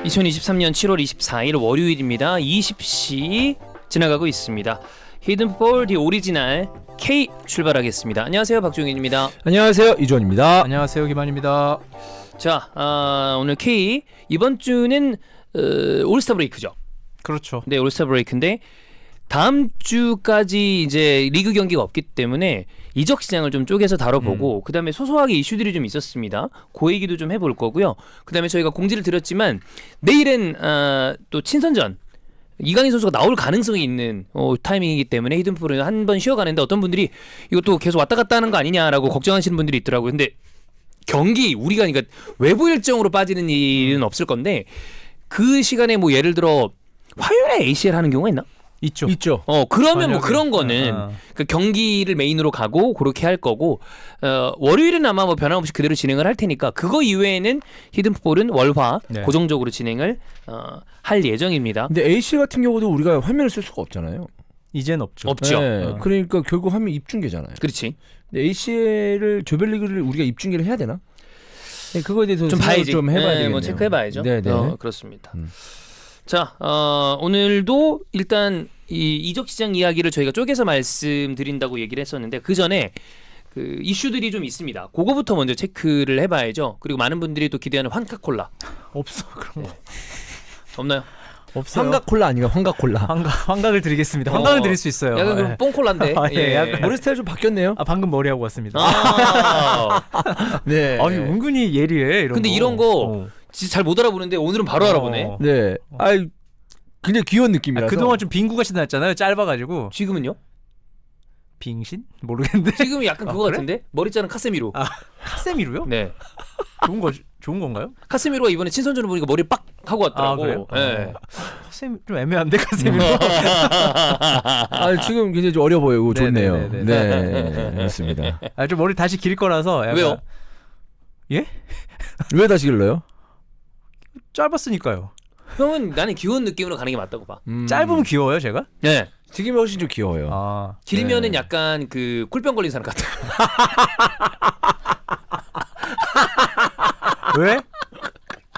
2023년 7월 24일 월요일입니다. 20시 지나가고 있습니다. 히든폴 디 오리지널 K 출발하겠습니다. 안녕하세요, 박종현입니다. 안녕하세요, 이주원입니다. 안녕하세요, 김한입니다. 자, 오늘 K 이번 주는 올스타 브레이크죠. 그렇죠. 네, 올스타 브레이크인데 다음 주까지 이제 리그 경기가 없기 때문에 이적 시장을 좀 쪼개서 다뤄보고 그다음에 소소하게 이슈들이 좀 있었습니다. 그 얘기도 좀 해볼 거고요. 그다음에 저희가 공지를 드렸지만 내일은 또 친선전 이강인 선수가 나올 가능성이 있는 타이밍이기 때문에 히든폴은 한 번 쉬어가는데 어떤 분들이 이것도 계속 왔다 갔다 하는 거 아니냐라고 걱정하시는 분들이 있더라고요. 근데 경기 우리가 그러니까 외부 일정으로 빠지는 일은 없을 건데 그 시간에 뭐 예를 들어 화요일에 ACL 하는 경우가 있나? 있죠. 그러면 뭐 그런 거는 그 경기를 메인으로 가고 그렇게 할 거고 월요일은 아마 뭐 변함없이 그대로 진행을 할 테니까 그거 이외에는 히든폴은 월화 고정적으로 진행을 할 예정입니다. 근데 AC 같은 경우도 우리가 화면을 쓸 수가 없잖아요. 이젠 없죠. 없죠. 네, 그러니까 결국 화면 입중계잖아요. 그렇지. 근데 ACL을 조별리그를 우리가 입중계를 해야 되나? 네, 그거에 대해서 좀 봐야지. 좀 해봐야 되겠네요. 뭐 체크해봐야죠. 네. 그렇습니다. 자, 오늘도 일단 이 이적 시장 이야기를 저희가 쪼개서 말씀드린다고 얘기를 했었는데 그 전에 그 이슈들이 좀 있습니다. 그거부터 먼저 체크를 해봐야죠. 그리고 많은 분들이 또 기대하는 환카콜라 없어 그런 거. 없나요? 없어요. 환각콜라 아니가 환각콜라. 환각을 드리겠습니다. 환각을 드릴 수 있어요. 약간 그럼 뽕콜라인데. 약간 머리 스타일 좀 바뀌었네요. 방금 머리하고 왔습니다. 네. 은근히 예리해 이런 근데 거. 이런 거 진짜 잘 못 알아보는데 오늘은 바로 알아보네. 네. 굉장히 귀여운 느낌이라서. 그동안 좀 빙구가 지났잖아요. 짧아가지고. 지금은요? 빙신? 모르겠는데. 지금은 약간 그거 그래? 같은데? 머리 자른 카세미로. 카세미로요? 네. 좋은 건가요? 카세미로가 이번에 친선전을 보니까 머리 빡 하고 왔더라고. 그래요? 네. 카세미 좀 애매한데 카세미로. 지금 굉장히 좀 어려 보이고 좋네요. 네네네네. 네, 그렇습니다. 좀 머리 다시 길 거라서. 약간... 왜요? 예? 왜 다시 길러요? 짧았으니까요. 형은 나는 귀여운 느낌으로 가는 게 맞다고 봐. 짧으면 귀여워요, 제가? 네. 지금이 훨씬 좀 귀여워요. 길면은 네. 약간 그 꿀병 걸린 사람 같아.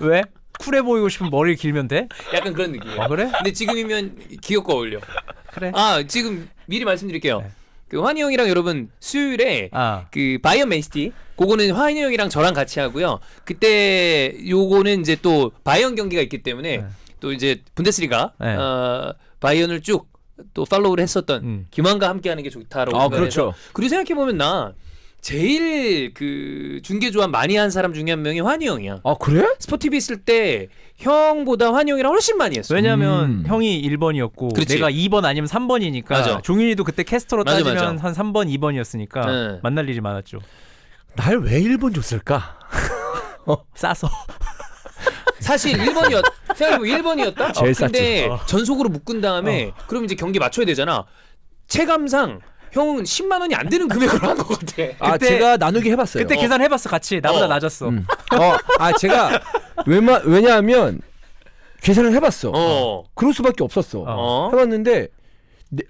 왜? 쿨해 보이고 싶으면 머리 길면 돼? 약간 그런 느낌이야. 그래? 근데 지금이면 귀엽고 어울려. 그래. 지금 미리 말씀드릴게요. 네. 그 환희 형이랑 여러분 수요일에 그 바이언 맨시티 그거는 환희 형이랑 저랑 같이 하고요. 그때 요거는 이제 또 바이언 경기가 있기 때문에 또 이제 분데스리가 바이언을 쭉 또 팔로우를 했었던 김환과 함께하는 게 좋다라고 생각해서. 그렇죠. 그리고 생각해 보면 나 제일 그 중계 조합 많이 한 사람 중에 한 명이 환희 형이야. 그래? 스포티비 있을 때 형보다 환희 형이랑 훨씬 많이 했어. 왜냐면 형이 1번이었고 그렇지. 내가 2번 아니면 3번이니까 맞아. 종윤이도 그때 캐스터로 맞아, 따지면 맞아. 한 3번, 2번이었으니까 네. 만날 일이 많았죠. 날 왜 1번 줬을까? 싸서. 사실 1번이었 생각해보면 1번이었다. 제일 근데 쌌지. 전속으로 묶은 다음에 그럼 이제 경기 맞춰야 되잖아. 체감상 형은 10만 원이 안 되는 금액으로 한 것 같아. 그때- 제가 나누기 해봤어요. 그때 계산해봤어 같이. 나보다 낮았어. 제가 왜냐하면 계산을 해봤어. 그럴 수밖에 없었어. 해봤는데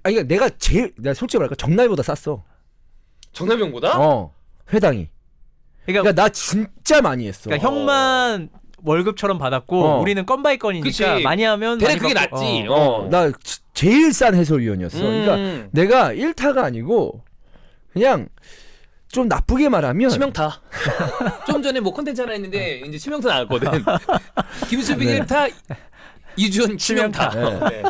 내가 솔직히 말할까 정남이보다 쌌어. 정남이 형보다? 회당이. 그러니까 나 진짜 많이 했어. 그러니까 형만 월급처럼 받았고 우리는 건 바이 건이니까 그치. 많이 하면 대략 많이 그게 받고. 낫지. 나 제일 싼 해설위원이었어. 그러니까 내가 1타가 아니고 그냥 좀 나쁘게 말하면 치명타. 좀 전에 뭐 콘텐츠 하나 했는데 이제 치명타 나왔거든. 김수빈 네. 1타, 이주원 치명타. 네.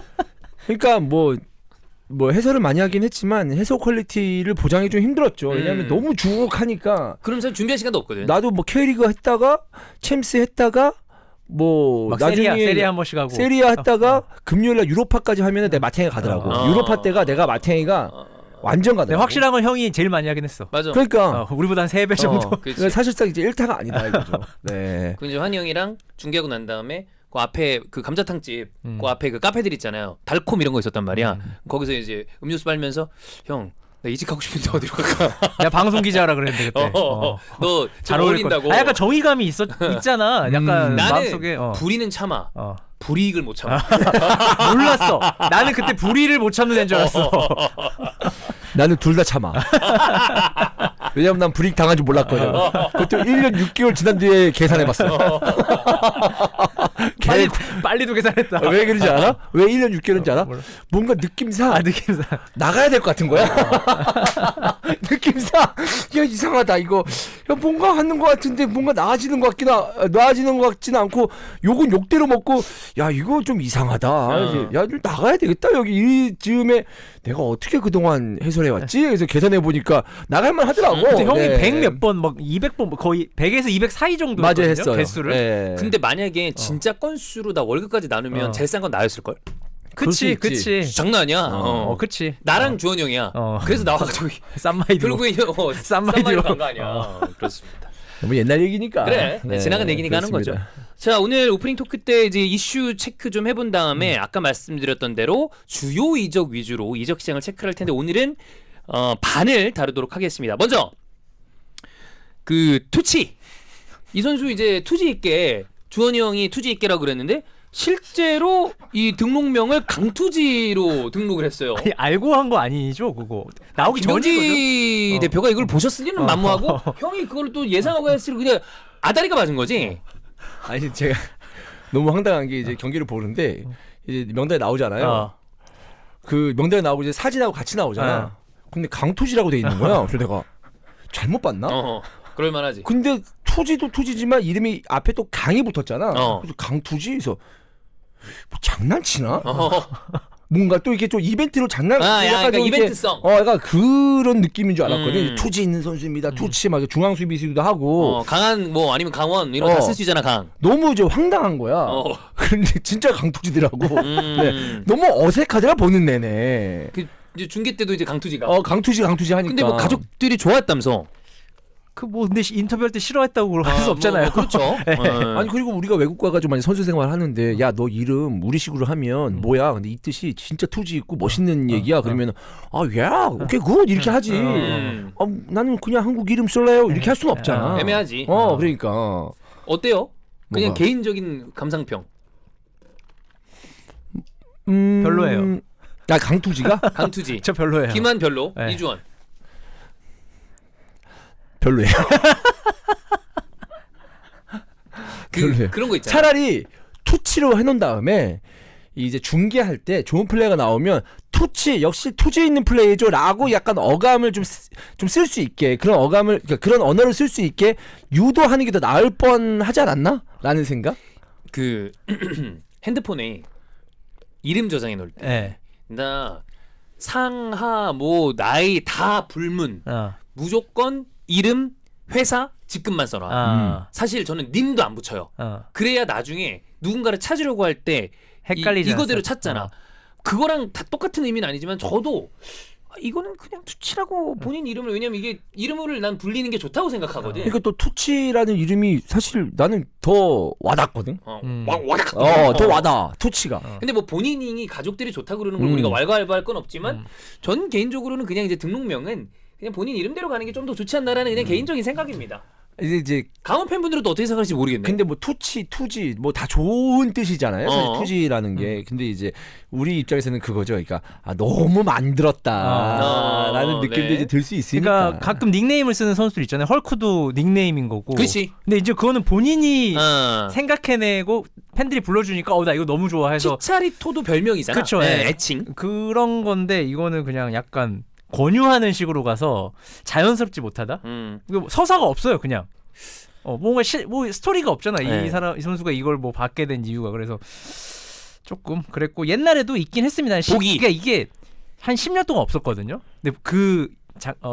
그러니까 뭐 해설을 많이 하긴 했지만 해설 퀄리티를 보장이 좀 힘들었죠. 왜냐하면 너무 주룩하니까. 그럼 사실 준비할 시간도 없거든. 나도 뭐 K리그 했다가 챔스 했다가 뭐 막 나중에 세리아 한 번씩 하고. 세리아 했다가 금요일날 유로파까지 하면은 내가 마탱이가 가더라고. 유로파 때가 내가 마탱이가 완전 가더라고. 확실한 건 형이 제일 많이 하긴 했어. 맞아. 그러니까 우리보다 한 3배 정도. 그렇지. 사실상 이제 1타가 아니다 이거죠. 네. 그 이제 환희 형이랑 중계하고 난 다음에 그 앞에 그 감자탕집 그 앞에 그 카페들 있잖아요. 달콤 이런 거 있었단 말이야. 거기서 이제 음료수 빨면서 형 나 이직하고 싶은데 어디로 갈까? 내가 방송 기자라 그랬는데 그때. 너 잘 어울릴 어울린다고. 약간 정의감이 있잖아. 약간 나는 마음속에. 불이는 참아. 불이익을 못 참아. 몰랐어. 나는 그때 불의를 못 참는 애인 줄 알았어. 나는 둘 다 참아. 왜냐면 난 불이익 당한 줄 몰랐거든. 그것도 1년 6개월 지난 뒤에 계산해봤어. 빨리도 계산했다. 왜 그러지 않아? 왜 1년 6개월인지 알아? 몰라. 뭔가 느낌상 느낌상. 나가야 될 것 같은 거야. 느낌상 야 이상하다 이거. 야 뭔가 하는 것 같은데 뭔가 나아지는 것 같지는 않고 욕은 욕대로 먹고 야 이거 좀 이상하다. 야 좀 나가야 되겠다 여기 이 즈음에 내가 어떻게 그동안 해설해 왔지? 그래서 계산해 보니까 나갈만 하더라고. 근데 형이 네. 100 몇 번 막 200번 거의 100에서 200 사이 정도 맞아 했거든요, 했어요. 개수를. 네. 근데 만약에 진짜 건수로 나 월급까지 나누면 제일 싼 건 나였을 걸. 그럴 수 그치 있지. 그치. 장난 아니야. 그치. 나랑 주원 형이야. 그래서 나와가지고 쌈마이드로. 결국에 쌈마이드로 간거 아니야. 그렇습니다. 너무 옛날 얘기니까. 그래. 지나간 얘기니까 하는 거죠. 자, 오늘 오프닝 토크 때 이제 이슈 체크 좀 해본 다음에 아까 말씀드렸던 대로 주요 이적 위주로 이적 시장을 체크를 할 텐데 오늘은 반을 다루도록 하겠습니다. 먼저 그 투치 이 선수 이제 투지 있게 주원이 형이 투지 있게라고 그랬는데 실제로 이 등록명을 강투지로 등록을 했어요. 아니, 알고 한 거 아니죠 그거. 나오기 전이거든. 김경지 대표가 이걸 보셨을 리는 만무하고 형이 그걸 또 예상하고 했을 그냥 아다리가 맞은 거지. 아니 제가 너무 황당한 게 이제 경기를 보는데 이제 명단에 나오잖아요. 그 명단에 나오고 이제 사진하고 같이 나오잖아. 근데 강투지라고 돼 있는 거야. 그래서 내가 잘못 봤나? 그럴 만하지. 근데 투지도 투지지만 이름이 앞에 또 강이 붙었잖아. 그래서 강투지? 그래서 뭐 장난치나? 뭔가 또 이렇게 좀 이벤트로 약간 좀 이렇게 이벤트성. 약간 그런 느낌인 줄 알았거든. 투지 있는 선수입니다. 투치 막 중앙 수비수도 하고. 강한 뭐 아니면 강원 이런 거 다 쓸 수 있잖아 강. 너무 이제 황당한 거야. 근데 진짜 강투지더라고. 네. 너무 어색하더라 보는 내내. 그 이제 중계 때도 이제 강투지가. 강투지 하니까. 근데 뭐 가족들이 좋아했다면서. 그 뭐 근데 인터뷰할 때 싫어했다고 할 수 없잖아요. 그렇죠. 아니 그리고 우리가 외국 가가지고 많이 선수 생활 하는데 야 너 이름 우리식으로 하면 뭐야? 근데 이 뜻이 진짜 투지 있고 멋있는 얘기야. 그러면 오케이 굿 이렇게 하지. 나는 그냥 한국 이름 쓸래요 이렇게 할 수는 없잖아. 애매하지. 그러니까 어때요? 그냥 뭐가? 개인적인 감상평. 별로예요. 강투지가 강투지. 저 별로예요. 김한 별로. 네. 이주원. 별로예요. 별로예요. 그런 거 있잖아. 차라리 투치로 해놓은 다음에 이제 중계할 때 좋은 플레이가 나오면 투치 역시 투지 있는 플레이죠라고 약간 어감을 좀 쓸 수 있게 그런 어감을 그러니까 그런 언어를 쓸 수 있게 유도하는 게 더 나을 뻔하지 않았나?라는 생각. 그 핸드폰에 이름 저장해 놓을 때. 네. 나 상하 뭐 나이 다 불문. 무조건 이름, 회사, 직급만 써놔. 사실 저는 님도 안 붙여요. 그래야 나중에 누군가를 찾으려고 할 때 헷갈리지 이거대로 않았어. 찾잖아. 그거랑 다 똑같은 의미는 아니지만 저도 이거는 그냥 투치라고 본인 이름을 왜냐면 이게 이름을 난 불리는 게 좋다고 생각하거든. 그러니까 또 투치라는 이름이 사실 나는 더 와닿거든. 더 와닿아 투치가. 근데 뭐 본인이 가족들이 좋다고 그러는 걸 우리가 왈가왈부할 건 없지만 전 개인적으로는 그냥 이제 등록명은 그냥 본인 이름대로 가는 게 좀 더 좋지 않나라는 그냥 개인적인 생각입니다. 이제 강원 팬분들은 또 어떻게 생각할지 모르겠네. 근데 뭐 투치, 투지 뭐 다 좋은 뜻이잖아요. 사실 투지라는 게. 근데 이제 우리 입장에서는 그거죠. 그러니까 너무 만들었다라는 느낌도 네. 이제 들 수 있으니까. 그러니까 가끔 닉네임을 쓰는 선수들 있잖아요. 헐크도 닉네임인 거고. 그렇지. 근데 이제 그거는 본인이 생각해내고 팬들이 불러주니까 나 이거 너무 좋아해서. 치차리토도 별명이잖아. 그쵸, 네, 예. 애칭. 그런 건데 이거는 그냥 약간 권유하는 식으로 가서 자연스럽지 못하다. 이거 서사가 없어요, 그냥. 뭔가 뭐 스토리가 없잖아. 네. 이 선수가 이걸 뭐 받게 된 이유가. 그래서 조금 그랬고 옛날에도 있긴 했습니다. 보기. 그러니까 이게 한 10년 동안 없었거든요. 근데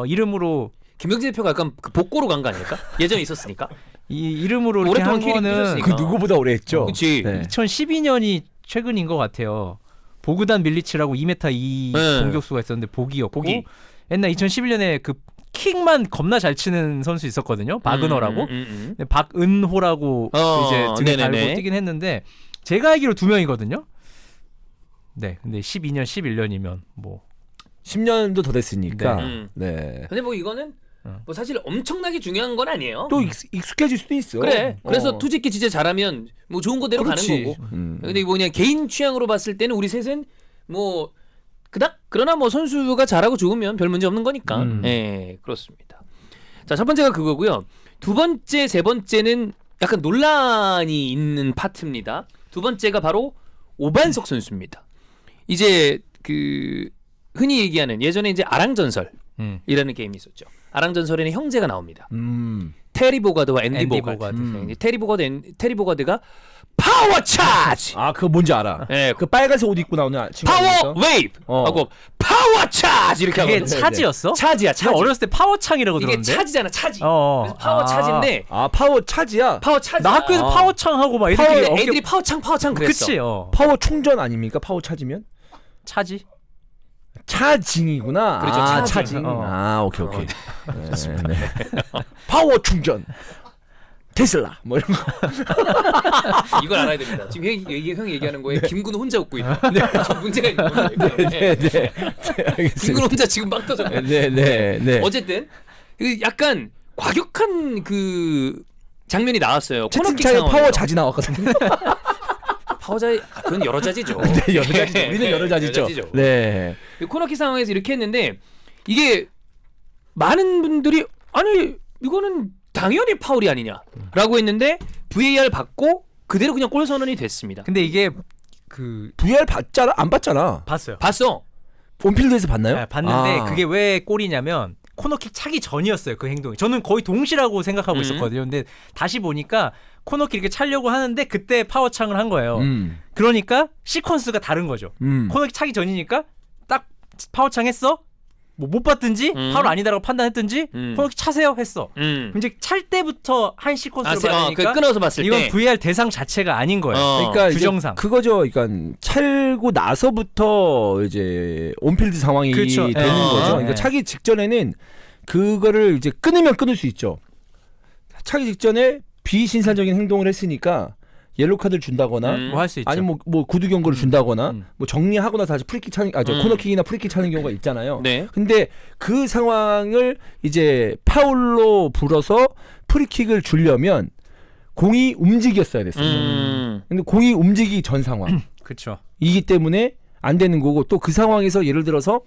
이름으로 김병지 대표가 약간 그 복고로 간 거 아닐까? 예전에 있었으니까. 이 이름으로 이렇게 한 오랫동안 캐릭 거는 꾸셨으니까. 그 누구보다 오래 했죠. 그치. 네. 2012년이 최근인 것 같아요. 보그단 밀리치라고 2m 2 네. 공격수가 있었는데 복이었고 복이. 옛날 2011년에 그 킥만 겁나 잘 치는 선수 있었거든요. 박은호라고. 근데 박은호라고 이제 등에 네네네. 달고 뛰긴 했는데 제가 알기로 2명이거든요. 네, 근데 12년, 11년이면 뭐 10년도 더 됐으니까. 네. 네. 근데 뭐 이거는 뭐 사실 엄청나게 중요한 건 아니에요. 또 익숙해질 수도 있어. 그래. 그래서 투지끼 진짜 잘하면 뭐 좋은 거대로 그렇지. 가는 거고. 근데 뭐 그냥 개인 취향으로 봤을 때는 우리 셋은 뭐 그닥 그러나 뭐 선수가 잘하고 좋으면 별 문제 없는 거니까. 네, 그렇습니다. 자, 첫 번째가 그거고요. 두 번째, 세 번째는 약간 논란이 있는 파트입니다. 두 번째가 바로 오반석 선수입니다. 이제 그 흔히 얘기하는 예전에 이제 아랑전설이라는 게임이 있었죠. 아랑전설에는 형제가 나옵니다. 테리 보가드와 앤디 보가드. 네, 테리 보가드가 파워 차지. 아 그거 뭔지 알아. 네, 그 빨간색 옷 입고 나오는 친구 파워 아닙니까? 웨이브 하고 파워 차지 이렇게 그게 하거든요. 차지였어? 차지야. 차지. 제가 어렸을 때 파워창이라고 이게 들었는데. 차지잖아. 차지. 어. 그래서 파워 차지인데 아 파워 차지야. 파워 차지. 나 학교에서 파워창 하고 막 애들이 애들이 파워창 그랬어. 그치. 파워 충전 아닙니까? 파워 차지면? 차지. 차징이구나. 그렇죠, 아, 차징. 차징. 아 오케이. 네. 파워 충전. 테슬라 뭐 이런 거. 이걸 알아야 됩니다. 지금 형 얘기하는 거에 김군 혼자 웃고 있다. 좀 문제가 있는 거예요. 네, 알겠습니다. 김군 혼자 지금 빵 터졌네. 네. 어쨌든 약간 과격한 그 장면이 나왔어요. 코너킥 채팅창에 상황에서. 파워 자지 나왔거든요. 파워자 그건 여러 자지죠. 네, 여러 자지죠. 우리는 여러 자지죠. 네. 코너킥 상황에서 이렇게 했는데 이게 많은 분들이 아니 이거는 당연히 파울이 아니냐라고 했는데 VAR 받고 그대로 그냥 골 선언이 됐습니다. 근데 이게 그 VR 봤잖아? 안 봤잖아. 봤어요. 봤어. 온필드에서 봤나요? 네, 봤는데 아. 그게 왜 골이냐면 코너킥 차기 전이었어요. 그 행동이. 저는 거의 동시라고 생각하고 있었거든요. 근데 다시 보니까 코너킥 이렇게 차려고 하는데 그때 파워창을 한 거예요. 그러니까 시퀀스가 다른 거죠. 코너킥 차기 전이니까 딱 파워창 했어? 뭐 못 봤든지 파울 아니다라고 판단했든지 코너킥 차세요 했어. 이제 찰 때부터 한 시퀀스로 받으니까 끊어서 봤을 이건 때 VR 대상 자체가 아닌 거예요. 그러니까 규정상. 이제 그거죠. 그러니까 찰고 나서부터 이제 온필드 상황이 그렇죠. 되는 거죠. 그러니까 네. 차기 직전에는 그거를 이제 끊으면 끊을 수 있죠. 차기 직전에 비신사적인 행동을 했으니까 옐로 카드를 준다거나 뭐 할 수 있죠. 아니면 뭐 구두 경고를 준다거나 뭐 정리하거나 다시 프리킥 차는 코너킥이나 프리킥 차는 경우가 있잖아요. 네. 근데 그 상황을 이제 파울로 불어서 프리킥을 주려면 공이 움직였어야 됐어요. 근데 공이 움직이기 전 상황. 그렇죠. 이기 때문에 안 되는 거고 또 그 상황에서 예를 들어서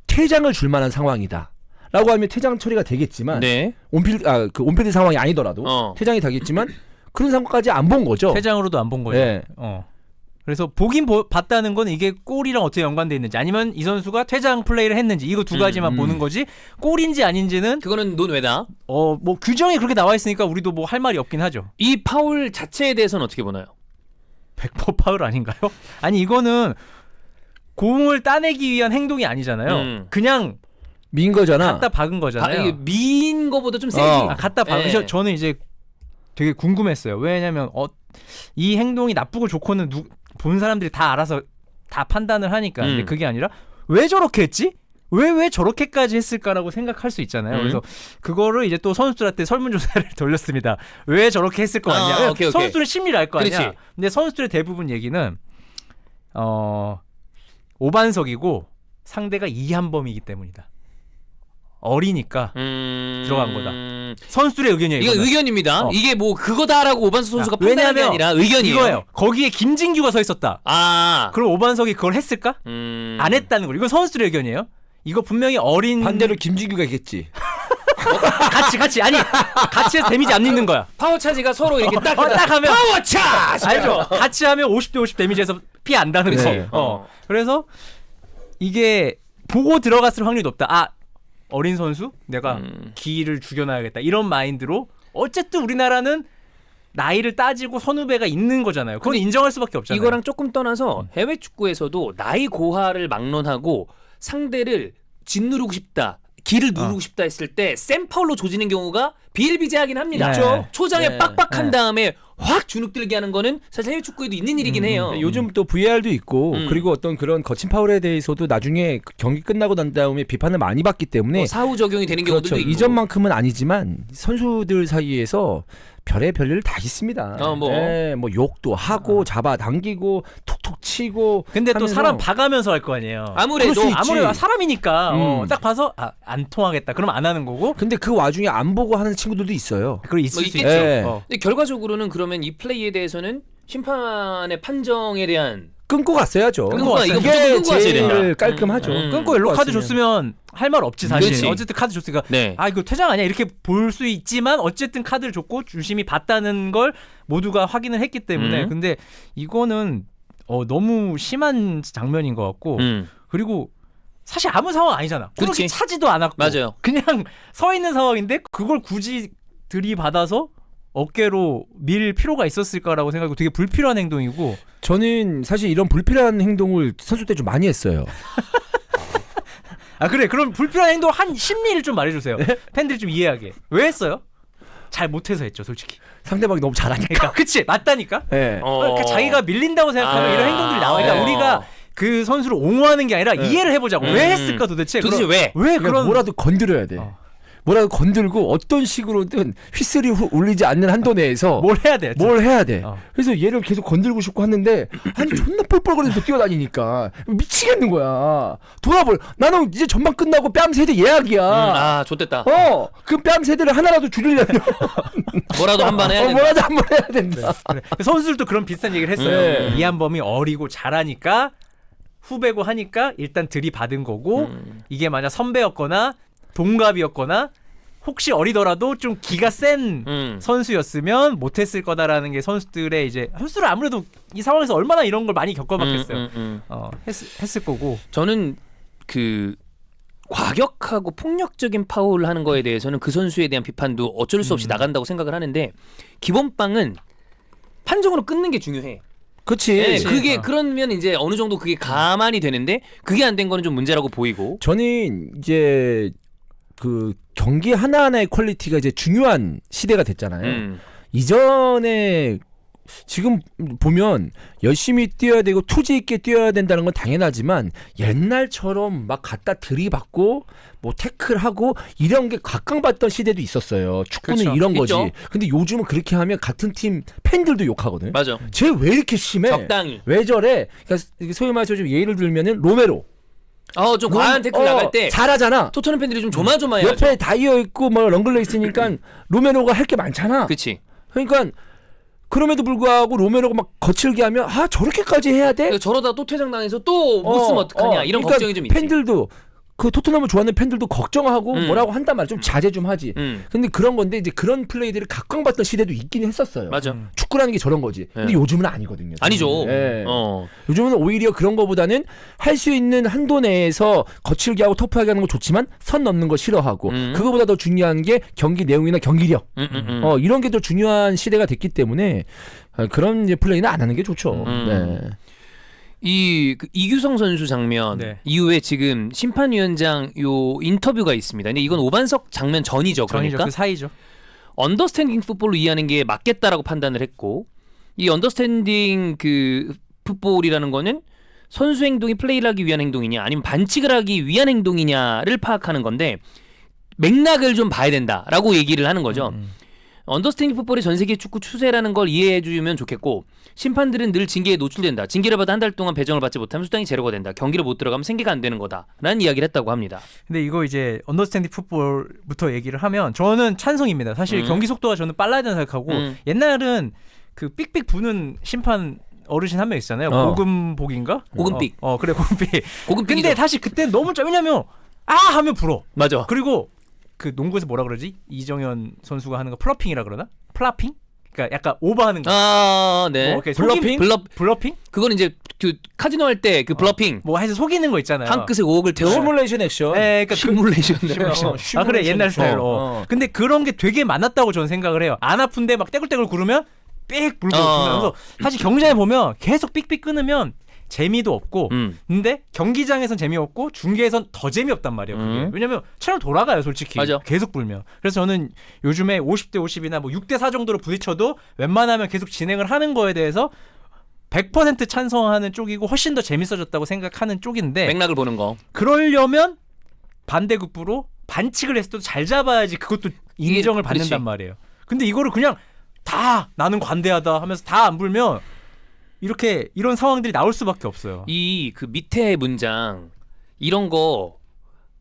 퇴장을 줄 만한 상황이다. 라고 하면 퇴장 처리가 되겠지만 네. 온필드 상황이 아니더라도 퇴장이 되겠지만 그런 상황까지 안 본 거죠. 퇴장으로도 안 본 거죠. 네. 그래서 보긴 봤다는 건 이게 골이랑 어떻게 연관돼 있는지 아니면 이 선수가 퇴장 플레이를 했는지 이거 두 가지만 보는 거지 골인지 아닌지는 그거는 논외다. 뭐 규정이 그렇게 나와 있으니까 우리도 뭐 할 말이 없긴 하죠. 이 파울 자체에 대해서는 어떻게 보나요? 100% 파울 아닌가요? 아니 이거는 공을 따내기 위한 행동이 아니잖아요. 그냥 민 거잖아. 갖다 박은 거잖아요. 미인 거보다 좀 세지. 갖다 박은. 네. 저는 이제 되게 궁금했어요. 왜냐면 이 행동이 나쁘고 좋고는 본 사람들이 다 알아서 다 판단을 하니까. 근데 그게 아니라 왜 저렇게 했지? 왜 저렇게까지 했을까라고 생각할 수 있잖아요. 그래서 그거를 이제 또 선수들한테 설문조사를 돌렸습니다. 왜 저렇게 했을 거 아니야? 오케이. 선수들은 심리를 알 거 아니야. 그렇지. 근데 선수들의 대부분 얘기는 오반석이고 상대가 이한범이기 때문이다. 어리니까 들어간 거다. 선수들의 의견이에요. 이거 이거는. 의견입니다. 이게 뭐 그거다라고 오반석 선수가 판단한 게 아니라 의견이에요. 이거예요. 거기에 김진규가 서 있었다. 그럼 오반석이 그걸 했을까? 안 했다는 거. 이건 선수들의 의견이에요. 이거 분명히 어린 반대로 김진규가 있겠지. 같이 아니 같이 해서 데미지 안 입는 거야. 파워 차지가 서로 이렇게 딱 하면 파워 차지. 알죠? 같이 하면 50대 50 데미지에서 피 안다는 거. 네. 그래서 이게 보고 들어갔을 확률이 높다. 어린 선수 내가 기를 죽여놔야겠다 이런 마인드로 어쨌든 우리나라는 나이를 따지고 선후배가 있는 거잖아요. 그건 인정할 수밖에 없잖아요. 이거랑 조금 떠나서 해외 축구에서도 나이 고하를 막론하고 상대를 짓누르고 싶다. 기를 누르고 싶다 했을 때 센파울로 조지는 경우가 비일비재하긴 합니다. 네. 초장에 네. 빡빡한 네. 다음에 확 주눅들게 하는 거는 사실 해외 축구에도 있는 일이긴 해요. 요즘 또 VAR도 있고 그리고 어떤 그런 거친 파울에 대해서도 나중에 경기 끝나고 난 다음에 비판을 많이 받기 때문에 사후 적용이 되는 그렇죠. 경우도 있고. 이전만큼은 아니지만 선수들 사이에서 별의 별일 다 있습니다. 뭐 욕도 하고 잡아당기고 툭툭 치고. 근데 또 하면서 사람 봐가면서 할 거 아니에요. 아무래도 그럴 수 있지. 아무래도 사람이니까 딱 딱 봐서 안 통하겠다. 그럼 안 하는 거고. 근데 그 와중에 안 보고 하는 친구들도 있어요. 그걸 있을 수 있겠죠. 있죠. 네. 어. 근데 결과적으로는 그러면 이 플레이에 대해서는 심판의 판정에 대한 끊고 갔어야죠. 끊고 갔어요. 이거 이게 무조건 끊고 갔어야 제일 된다. 깔끔하죠. 끊고 옐로 카드 갔으면. 줬으면 할 말 없지 사실. 그렇지. 어쨌든 카드 줬으니까 네. 아 이거 퇴장 아니야 이렇게 볼 수 있지만 어쨌든 카드를 줬고 주심이 봤다는 걸 모두가 확인을 했기 때문에 근데 이거는 너무 심한 장면인 것 같고 그리고 사실 아무 상황 아니잖아. 그렇지. 그렇게 차지도 않았고 맞아요. 그냥 서 있는 상황인데 그걸 굳이 들이받아서 어깨로 밀 필요가 있었을까라고 생각하고 되게 불필요한 행동이고 저는 사실 이런 불필요한 행동을 선수 때 좀 많이 했어요. 아 그래 그럼 불필요한 행동 한 심리를 좀 말해주세요. 팬들이 좀 이해하게 왜 했어요? 잘 못해서 했죠 솔직히. 상대방이 너무 잘하니까. 그러니까 그치 맞다니까. 네. 그러니까 자기가 밀린다고 생각하면 이런 행동들이 나와. 그러니까 네. 우리가 그 선수를 옹호하는 게 아니라 이해를 해보자고. 왜 했을까 도대체? 도대체 왜? 왜 그러니까 그런 뭐라도 건드려야 돼. 뭐라도 건들고 어떤 식으로든 휘슬이 울리지 않는 한도 내에서 뭘 해야 돼? 뭘 해야 돼. 어. 그래서 얘를 계속 건들고 싶고 하는데 아니 존나 뻘뻘거리면서 뛰어다니니까 미치겠는 거야. 돌아볼. 나는 이제 전반 끝나고 뺨 세대 예약이야. 아, 좋댔다. 그 뺨 세대를 하나라도 줄이려면 뭐라도 한 번 해야 된다. 뭐라도 한 번 해야 된다. 그래. 선수들도 그런 비슷한 얘기를 했어요. 네. 이한범이 어리고 잘하니까 후배고 하니까 일단 들이받은 거고 이게 만약 선배였거나 동갑이었거나 혹시 어리더라도 좀 기가 센 선수였으면 못했을 거다라는 게 선수들의 이제 선수를 아무래도 이 상황에서 얼마나 이런 걸 많이 겪어봤겠어요. 했을 거고. 저는 그 과격하고 폭력적인 파울을 하는 거에 대해서는 그 선수에 대한 비판도 어쩔 수 없이 나간다고 생각을 하는데 기본빵은 판정으로 끊는 게 중요해. 그치. 네, 그게 그러면 이제 어느 정도 그게 가만히 되는데 그게 안 된 거는 좀 문제라고 보이고. 저는 이제 그 경기 하나하나의 퀄리티가 이제 중요한 시대가 됐잖아요. 이전에 지금 보면 열심히 뛰어야 되고 투지 있게 뛰어야 된다는 건 당연하지만 옛날처럼 막 갖다 들이받고 뭐 태클하고 이런 게 각광받던 시대도 있었어요. 축구는 그렇죠. 이런 거지. 있죠. 근데 요즘은 그렇게 하면 같은 팀 팬들도 욕하거든. 맞아. 쟤 왜 이렇게 심해? 적당히. 왜 저래? 그러니까 소위 말해서 좀 예를 들면은 로메로. 좀 과한 태클 나갈 때 잘하잖아. 토트넘 팬들이 좀 조마조마해야죠. 옆에 다이어 있고 뭐 런글레 있으니까 로메로가 할 게 많잖아. 그렇지. 그러니까 그럼에도 불구하고 로메로가 막 거칠게 하면 저렇게까지 해야 돼? 그러니까 저러다 또 퇴장당해서 또 못 쓰면 어떡하냐 이런 그러니까 걱정이 좀 있지. 팬들도 그 토트넘을 좋아하는 팬들도 걱정하고 뭐라고 한단 말이야. 좀 자제 좀 하지. 근데 그런 건데 이제 그런 플레이들을 각광받던 시대도 있긴 했었어요. 맞아. 축구라는 게 저런 거지. 근데 요즘은 아니거든요. 아니죠. 예. 요즘은 오히려 그런 거보다는 할 수 있는 한도 내에서 거칠게 하고 터프하게 하는 거 좋지만 선 넘는 거 싫어하고 그거보다 더 중요한 게 경기 내용이나 경기력 이런 게 더 중요한 시대가 됐기 때문에 그런 이제 플레이는 안 하는 게 좋죠. 네. 그 이규성 선수 장면 네. 이후에 지금 심판위원장 요 인터뷰가 있습니다. 근데 이건 오반석 장면 전이죠. 그러니까 그 사이죠. 언더스탠딩 풋볼로 이해하는 게 맞겠다라고 판단을 했고 이 언더스탠딩 그 풋볼이라는 거는 선수 행동이 플레이를 하기 위한 행동이냐 아니면 반칙을 하기 위한 행동이냐를 파악하는 건데 맥락을 좀 봐야 된다라고 얘기를 하는 거죠. 언더스탠딩 풋볼이 전 세계 축구 추세라는 걸 이해해 주면 좋겠고 심판들은 늘 징계에 노출된다. 징계를 받아 한 달 동안 배정을 받지 못하면 수당이 제로가 된다. 경기를 못 들어가면 생계가 안 되는 거다라는 이야기를 했다고 합니다. 근데 이거 이제 언더스탠딩 풋볼부터 얘기를 하면 저는 찬성입니다. 사실 경기 속도가 저는 빨라야 된다고 생각하고 옛날은 그 삑삑 부는 심판 어르신 한 명 있잖아요. 고금복인가? 고금삑. 그래 고금삑. 고금삑이죠. 근데 다시 그때 너무 왜냐면 하면 불어. 맞아. 그리고 그 농구에서 뭐라 그러지? 이정현 선수가 하는 거 플러핑이라 그러나? 플라핑? 그러니까 약간 오버하는 거. 네. 블러핑? 블러핑? 그건 이제 그 카지노 할 때 그 블러핑. 뭐 해서 속이는 거 있잖아요. 한 끝에 5억을 태워. 시뮬레이션 액션. 네, 그러니까 시뮬레이션. 아 그래 옛날 스타일로. 근데 그런 게 되게 많았다고 저는 생각을 해요. 안 아픈데 막 떼굴떼굴 구르면 삑 물고 그러면서 사실 경기장에 보면 계속 삑삑 끊으면 재미도 없고 근데 경기장에선 재미없고 중계에선 더 재미없단 말이에요. 그게. 왜냐면 채널 돌아가요 솔직히. 맞아. 계속 불면. 그래서 저는 요즘에 50대 50이나 뭐 6대 4 정도로 부딪혀도 웬만하면 계속 진행을 하는 거에 대해서 100% 찬성하는 쪽이고 훨씬 더 재밌어졌다고 생각하는 쪽인데 맥락을 보는 거. 그러려면 반대급부로 반칙을 했어도 잘 잡아야지 그것도 인정을 받는단 그렇지. 말이에요. 근데 이거를 그냥 다 나는 관대하다 하면서 다 안 불면 이렇게 이런 상황들이 나올 수밖에 없어요. 이 그 밑에 문장 이런 거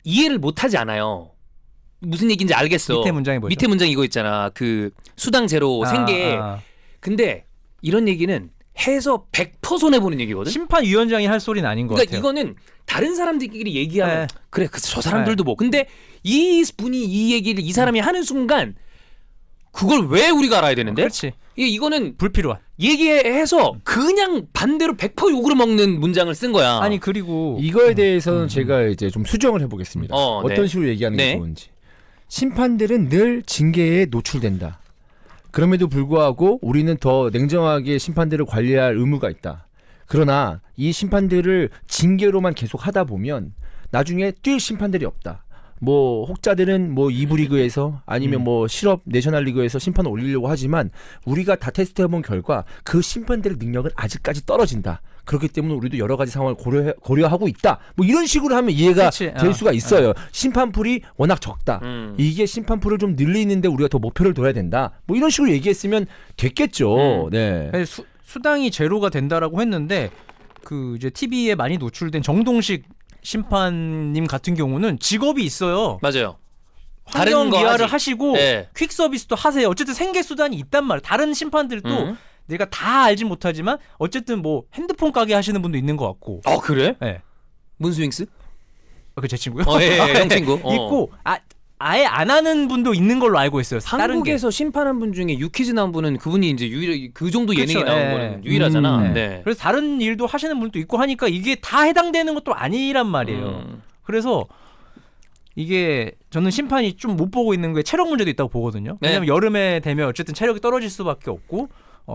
이해를 못 하지 않아요. 무슨 얘기인지 알겠어. 밑에 문장이 뭐죠? 밑에 문장 이거 있잖아. 그 수당 제로 생계. 근데 이런 얘기는 해서 100% 손해 보는 얘기거든. 심판위원장이 할 소리는 아닌 것 그러니까 같아요. 이거는 다른 사람들끼리 얘기하면 네. 그래 저 사람들도 뭐 근데 이 분이 이 얘기를 이 사람이 하는 순간 그걸 왜 우리가 알아야 되는데? 그렇지. 이거는 불필요한. 얘기해서 그냥 반대로 100% 욕으로 먹는 문장을 쓴 거야. 아니 그리고 이거에 대해서는 제가 이제 좀 수정을 해보겠습니다. 어떤 네. 식으로 얘기하는 네. 게 좋은지. 심판들은 늘 징계에 노출된다. 그럼에도 불구하고 우리는 더 냉정하게 심판들을 관리할 의무가 있다. 그러나 이 심판들을 징계로만 계속 하다 보면 나중에 뛸 심판들이 없다. 뭐 혹자들은 뭐 2부 리그에서 아니면 뭐 실업 내셔널 리그에서 심판을 올리려고 하지만 우리가 다 테스트해본 결과 그 심판들의 능력은 아직까지 떨어진다. 그렇기 때문에 우리도 여러 가지 상황을 고려하고 있다. 뭐 이런 식으로 하면 이해가 그치. 될 수가 있어요. 심판풀이 워낙 적다. 이게 이게 심판풀을 좀 늘리는데 우리가 더 목표를 둬야 된다. 뭐 이런 식으로 얘기했으면 됐겠죠. 네. 수당이 제로가 된다라고 했는데 그 이제 TV에 많이 노출된 정동식 심판님 같은 경우는 직업이 있어요. 맞아요. 환경 거 미화를 하지. 하시고 네. 퀵 서비스도 하세요. 어쨌든 생계 수단이 있단 말이에요. 다른 심판들도 내가 다 알진 못하지만 어쨌든 뭐 핸드폰 가게 하시는 분도 있는 것 같고. 그래? 네. 문스윙스? 그 제 친구요? 예, 형 친구. 있고 아예 안 하는 분도 있는 걸로 알고 있어요. 다른 게. 한국에서 심판한 분 중에 유키즈 나온 분은 그분이 이제 유일 그 정도 예능이 그쵸, 나온 예. 거는 유일하잖아. 네. 네. 그래서 다른 일도 하시는 분도 있고 하니까 이게 다 해당되는 것도 아니란 말이에요. 그래서 이게 저는 심판이 좀 못 보고 있는 게 체력 문제도 있다고 보거든요. 네. 왜냐면 여름에 되면 어쨌든 체력이 떨어질 수밖에 없고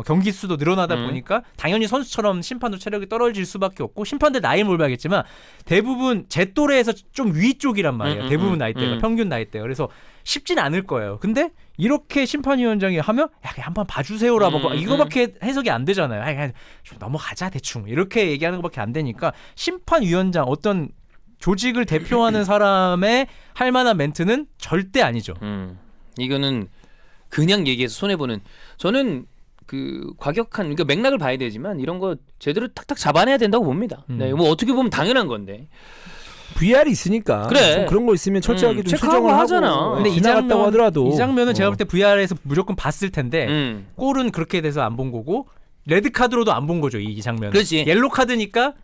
경기 수도 늘어나다 보니까 당연히 선수처럼 심판도 체력이 떨어질 수밖에 없고 심판들 나이 몰라겠지만 대부분 제 또래에서 좀 위 쪽이란 말이에요. 대부분 나이대가 평균 나이대가. 그래서 쉽진 않을 거예요. 근데 이렇게 심판위원장이 하면 야 그냥 한번 봐주세요라 뭐 이거밖에 해석이 안 되잖아요. 그냥 좀 넘어가자 대충 이렇게 얘기하는 것밖에 안 되니까 심판위원장 어떤 조직을 대표하는 사람의 할 만한 멘트는 절대 아니죠. 이거는 그냥 얘기해서 손해 보는. 저는 그 과격한 그러니까 맥락을 봐야 되지만 이런 거 제대로 탁탁 잡아내야 된다고 봅니다. 네, 뭐 어떻게 보면 당연한 건데. VR이 있으니까 그래. 좀 그런 거 있으면 철저하게 좀 체크하고 수정을 하잖아. 하고 근데 지나갔다고 하더라도 이 장면은 제가 볼 때 VR에서 무조건 봤을 텐데 골은 그렇게 돼서 안 본 거고 레드 카드로도 안 본 거죠. 이 장면은. 그렇지. 옐로 카드니까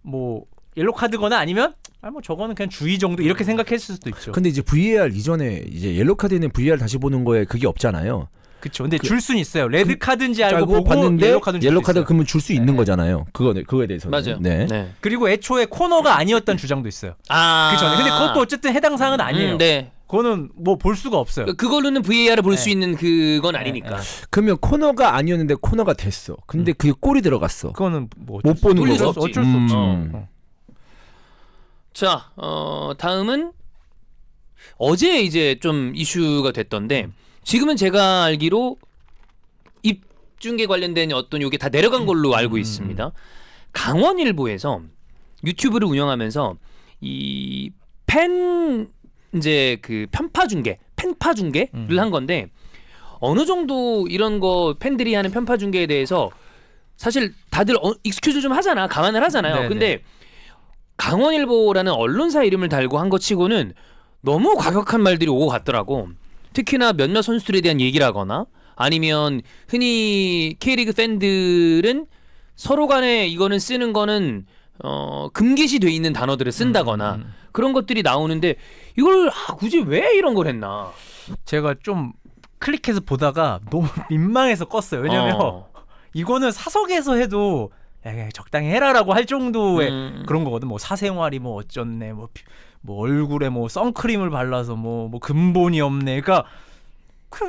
뭐 옐로 카드거나 아니면 뭐 저거는 그냥 주의 정도 이렇게 생각했을 수도 있죠. 근데 이제 VAR 이전에 이제 옐로 카드는 VAR 다시 보는 거에 그게 없잖아요. 그렇죠. 근데 줄 수는 있어요. 레드 카드인지 알고 보고 봤는데 옐로 카드는 옐로 카드 있어요. 그러면 줄 수 있는 거잖아요. 그거에 대해서는. 맞아요. 네. 네. 그리고 애초에 코너가 아니었다는 주장도 있어요. 그 전에. 근데 그것도 어쨌든 해당 사항은 아니에요. 네. 그거는 뭐 볼 수가 없어요. 그걸로는 VAR을 볼 수 있는 그건 아니니까. 그러면 코너가 아니었는데 코너가 됐어. 근데 그게 골이 들어갔어. 그거는 뭐 못 보는 돌릴 수 거죠. 없지. 어쩔 수 없죠. 자, 다음은 어제 이제 좀 이슈가 됐던데 지금은 제가 알기로 입중계 관련된 어떤 요게 다 내려간 걸로 알고 있습니다. 강원일보에서 유튜브를 운영하면서 이 이제 그 편파 중계, 팬파 중계를 한 건데 어느 정도 이런 거 팬들이 하는 편파 중계에 대해서 사실 다들 익스큐즈 좀 하잖아, 감안을 하잖아요. 네네. 근데 강원일보라는 언론사 이름을 달고 한 것 치고는 너무 과격한 말들이 오고 갔더라고. 특히나 몇몇 선수들에 대한 얘기를 하거나 아니면 흔히 K리그 팬들은 서로 간에 이거는 쓰는 거는 금기시 돼 있는 단어들을 쓴다거나 그런 것들이 나오는데 이걸 굳이 왜 이런 걸 했나? 제가 좀 클릭해서 보다가 너무 민망해서 껐어요. 왜냐면 이거는 사석에서 해도 야, 적당히 해라라고 할 정도의 그런 거거든. 뭐 사생활이 뭐 어쩌네, 뭐 얼굴에 뭐 선크림을 발라서 뭐 근본이 없네. 그러니까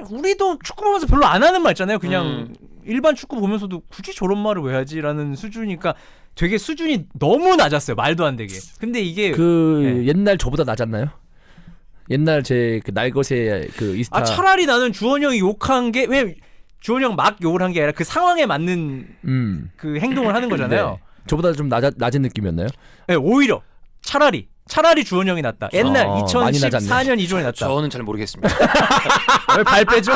우리도 축구 보면서 별로 안 하는 말 있잖아요. 그냥 일반 축구 보면서도 굳이 저런 말을 왜 하지라는 수준이니까 되게 수준이 너무 낮았어요. 말도 안 되게. 근데 이게 그 옛날 저보다 낮았나요? 옛날 제 그 날것의 그 이스타. 차라리 나는 주원이 형이 욕한 게 왜 주원이 형 막 욕을 한 게 아니라 그 상황에 맞는 그 행동을 하는 거잖아요. 네. 저보다 좀 낮은 느낌이었나요? 네, 오히려 차라리 주원이 형이 낫다. 옛날 많이 낮았네. 2014년 이전이 낫다. 저는 잘 모르겠습니다. 왜 발 빼죠?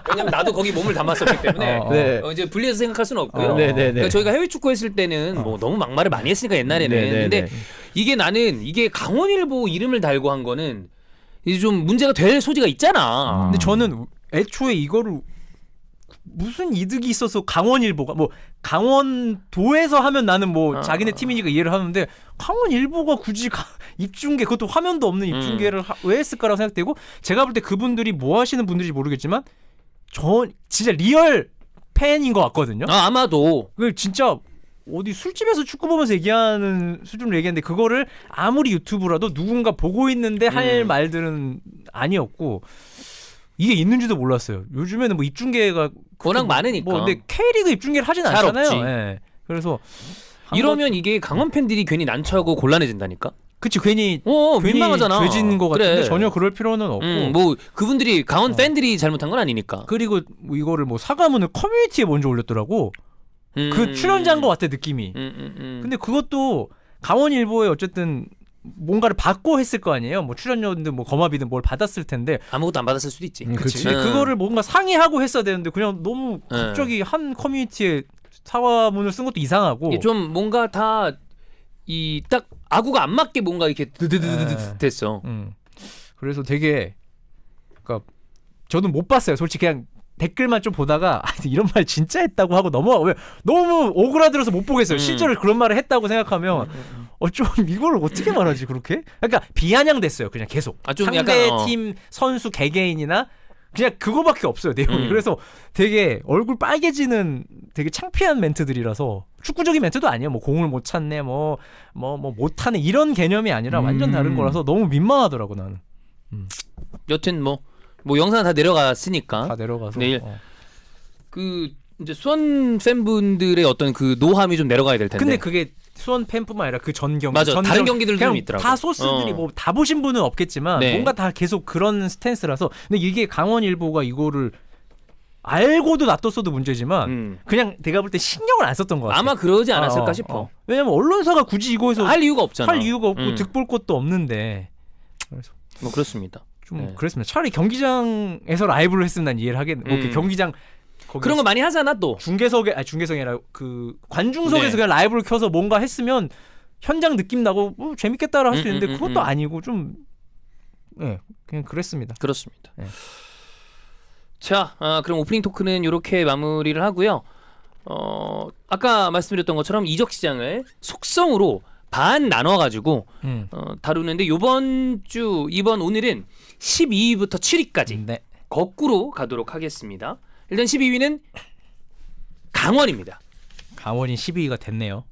왜냐면 나도 거기 몸을 담았었기 때문에 네. 이제 분리해서 생각할 수는 없고요. 네네네. 그러니까 저희가 해외 축구 했을 때는 뭐 너무 막말을 많이 했으니까 옛날에는. 네네네. 근데 이게 강원일보 이름을 달고 한 거는 이제 좀 문제가 될 소지가 있잖아. 근데 저는 애초에 이거를 무슨 이득이 있어서 강원일보가 뭐 강원도에서 하면 나는 뭐 자기네 팀이니까 이해를 하는데 강원일보가 굳이 입중계 그것도 화면도 없는 입중계를 왜 했을까라고 생각되고 제가 볼 때 그분들이 뭐 하시는 분들인지 모르겠지만 저 진짜 리얼 팬인 것 같거든요. 아마도 그 진짜 어디 술집에서 축구 보면서 얘기하는 수준으로 얘기했는데 그거를 아무리 유튜브라도 누군가 보고 있는데 할 말들은 아니었고 이게 있는지도 몰랐어요. 요즘에는 뭐 입중계가 워낙 많으니까. 뭐 근데 K리그 입중계를 하진 잘 않잖아요. 없지. 예. 그래서 이러면 이게 강원 팬들이 괜히 난처하고 곤란해진다니까. 그치 괜히 민망하잖아. 죄진 것 같은데 그래. 전혀 그럴 필요는 없고 뭐 그분들이 강원 팬들이 잘못한 건 아니니까. 그리고 뭐 이거를 뭐 사과문을 커뮤니티에 먼저 올렸더라고. 그 출연자인 것 같아 느낌이. 근데 그것도 강원일보에 어쨌든 뭔가를 받고 했을 거 아니에요. 뭐 출연료든 뭐 거마비든 뭘 받았을 텐데 아무것도 안 받았을 수도 있지. 그치. 근데 그거를 뭔가 상의하고 했어야 되는데 그냥 너무 갑자기 한 커뮤니티에 사과문을 쓴 것도 이상하고 이게 좀 뭔가 다 이 딱 아구가 안 맞게 뭔가 이렇게 드드드드드 됐어. 그래서 되게 그러니까 저는 못 봤어요. 솔직히 그냥 댓글만 좀 보다가 이런 말 진짜 했다고 하고 왜 너무 오그라들어서 못 보겠어요. 실제로 그런 말을 했다고 생각하면 좀 이걸 어떻게 말하지 그렇게? 그러니까 비아냥됐어요. 그냥 계속 좀 상대 약간, 팀 선수 개개인이나 그냥 그거밖에 없어요 내용이. 그래서 되게 얼굴 빨개지는 되게 창피한 멘트들이라서 축구적인 멘트도 아니에요. 뭐 공을 못 찼네, 뭐 못하네 이런 개념이 아니라 완전 다른 거라서 너무 민망하더라고 나는. 여튼 뭐 영상 다 내려갔으니까 다 내려가서 내일 그 이제 수원 팬분들의 어떤 그 노함이 좀 내려가야 될 텐데. 근데 그게 수원 팬뿐만 아니라 그 전 경기 맞아. 다른 경기들도 좀 있더라고. 다 소스들이 뭐 다 보신 분은 없겠지만 네. 뭔가 다 계속 그런 스탠스라서 근데 이게 강원일보가 이거를 알고도 놔뒀어도 문제지만 그냥 내가 볼 때 신경을 안 썼던 것 같아. 아마 그러지 않았을까 싶어. 왜냐면 언론사가 굳이 이거에서 할 이유가 없잖아. 할 이유가 없고 득볼 것도 없는데 그래서 뭐 그렇습니다. 좀 그랬습니다. 차라리 경기장에서 라이브를 했으면 난 이해를 하겠네. 뭐 경기장 거기 그런 거 많이 하잖아 또. 중계석이 아니라 그 관중석에서 네. 그냥 라이브를 켜서 뭔가 했으면 현장 느낌 나고 뭐 재밌겠다라 할 수 있는데 그것도 아니고 좀 그냥 그랬습니다. 그렇습니다. 네. 자, 그럼 오프닝 토크는 이렇게 마무리를 하고요. 아까 말씀드렸던 것처럼 이적 시장을 속성으로 반 나눠가지고 다루는데 이번 오늘은 12위부터 7위까지 네. 거꾸로 가도록 하겠습니다. 일단 12위는 강원입니다. 강원이 12위가 됐네요.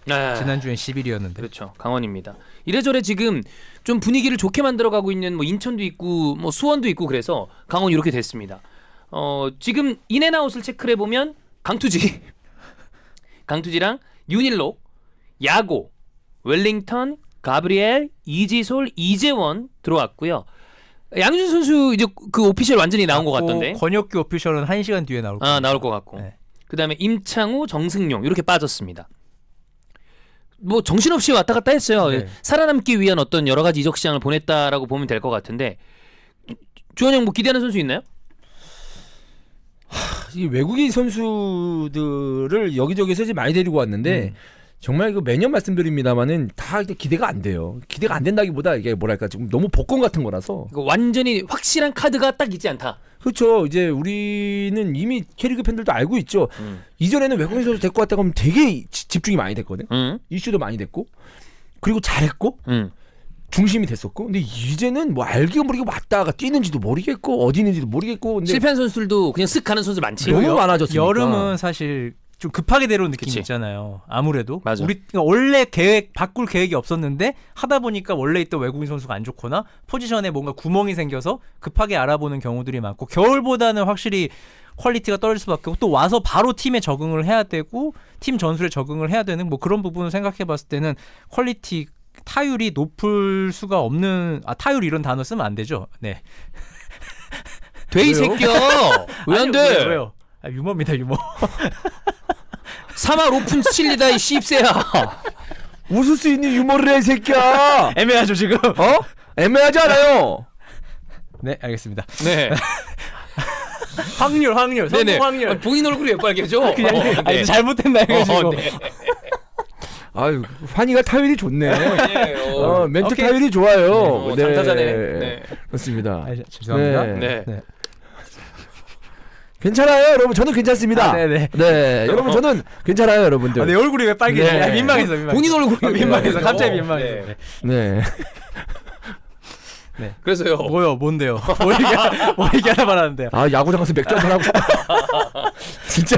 지난주엔 11위였는데. 그렇죠. 강원입니다. 이래저래 지금 좀 분위기를 좋게 만들어가고 있는 뭐 인천도 있고 뭐 수원도 있고 그래서 강원이 이렇게 됐습니다. 지금 인앤아웃을 체크를 해보면 강투지랑 윤일록, 야고, 웰링턴, 가브리엘, 이지솔, 이재원 들어왔고요. 양준 선수 이제 그 오피셜 완전히 나온 것 같던데. 권혁규 오피셜은 1시간 뒤에 나올 거예요. 나올 것 같고. 네. 그다음에 임창우, 정승용 이렇게 빠졌습니다. 뭐 정신없이 왔다 갔다 했어요. 네. 살아남기 위한 어떤 여러 가지 이적 시장을 보냈다라고 보면 될 것 같은데 주원형 뭐 기대하는 선수 있나요? 이 외국인 선수들을 여기저기서 이제 많이 데리고 왔는데 정말 이거 매년 말씀드립니다만은 다 기대가 안 돼요. 기대가 안 된다기보다 이게 뭐랄까 지금 너무 복권 같은 거라서. 완전히 확실한 카드가 딱 있지 않다. 그렇죠. 이제 우리는 이미 K리그 팬들도 알고 있죠. 이전에는 외국인 선수 데리고 왔다고 하면 되게 집중이 많이 됐거든. 이슈도 많이 됐고 그리고 잘했고 중심이 됐었고. 근데 이제는 뭐 알기가 모르게 왔다가 뛰는지도 모르겠고 어디 있는지도 모르겠고. 근데 실패한 선수들도 그냥 쓱 가는 선수 많지. 너무 많아졌으니까. 여름은 사실 좀 급하게 내려온 느낌이 그치. 있잖아요. 아무래도 맞아. 우리 원래 바꿀 계획이 없었는데 하다 보니까 원래 있던 외국인 선수가 안 좋거나 포지션에 뭔가 구멍이 생겨서 급하게 알아보는 경우들이 많고 겨울보다는 확실히 퀄리티가 떨어질 수밖에 없고 또 와서 바로 팀에 적응을 해야 되고 팀 전술에 적응을 해야 되는 뭐 그런 부분을 생각해봤을 때는 퀄리티 타율이 높을 수가 없는 타율 이런 단어 쓰면 안 되죠. 네. 돼 이 새끼야. 왜 안 돼? 왜요? 유머입니다 유머. 3할 오픈 칠리다 이 씹새야. 웃을 수 있는 유머를 해, 이 새끼야. 애매하죠 지금. 애매하지 않아요. 네 알겠습니다. 네. 확률 성공 확률. 본인 얼굴이 왜 빨개져? 그냥 네. 잘못했나 해가지고. 네. 아유, 환희가 타율이 좋네. 멘트 오케이. 타율이 좋아요. 장타자네. 네. 그렇습니다. 죄송합니다. 네. 네. 괜찮아요, 여러분. 저는 괜찮습니다. 네네. 네, 여러분 저는 괜찮아요, 여러분들. 내 얼굴이 왜 빨개져? 네. 민망해서. 본인 얼굴이 민망해서. 갑자기 네. 민망해서. 네. 그래서요. 뭔데요? 뭐 얘기하나 말하는데요. 아, 야구장 가서 맥주 한잔 하고 진짜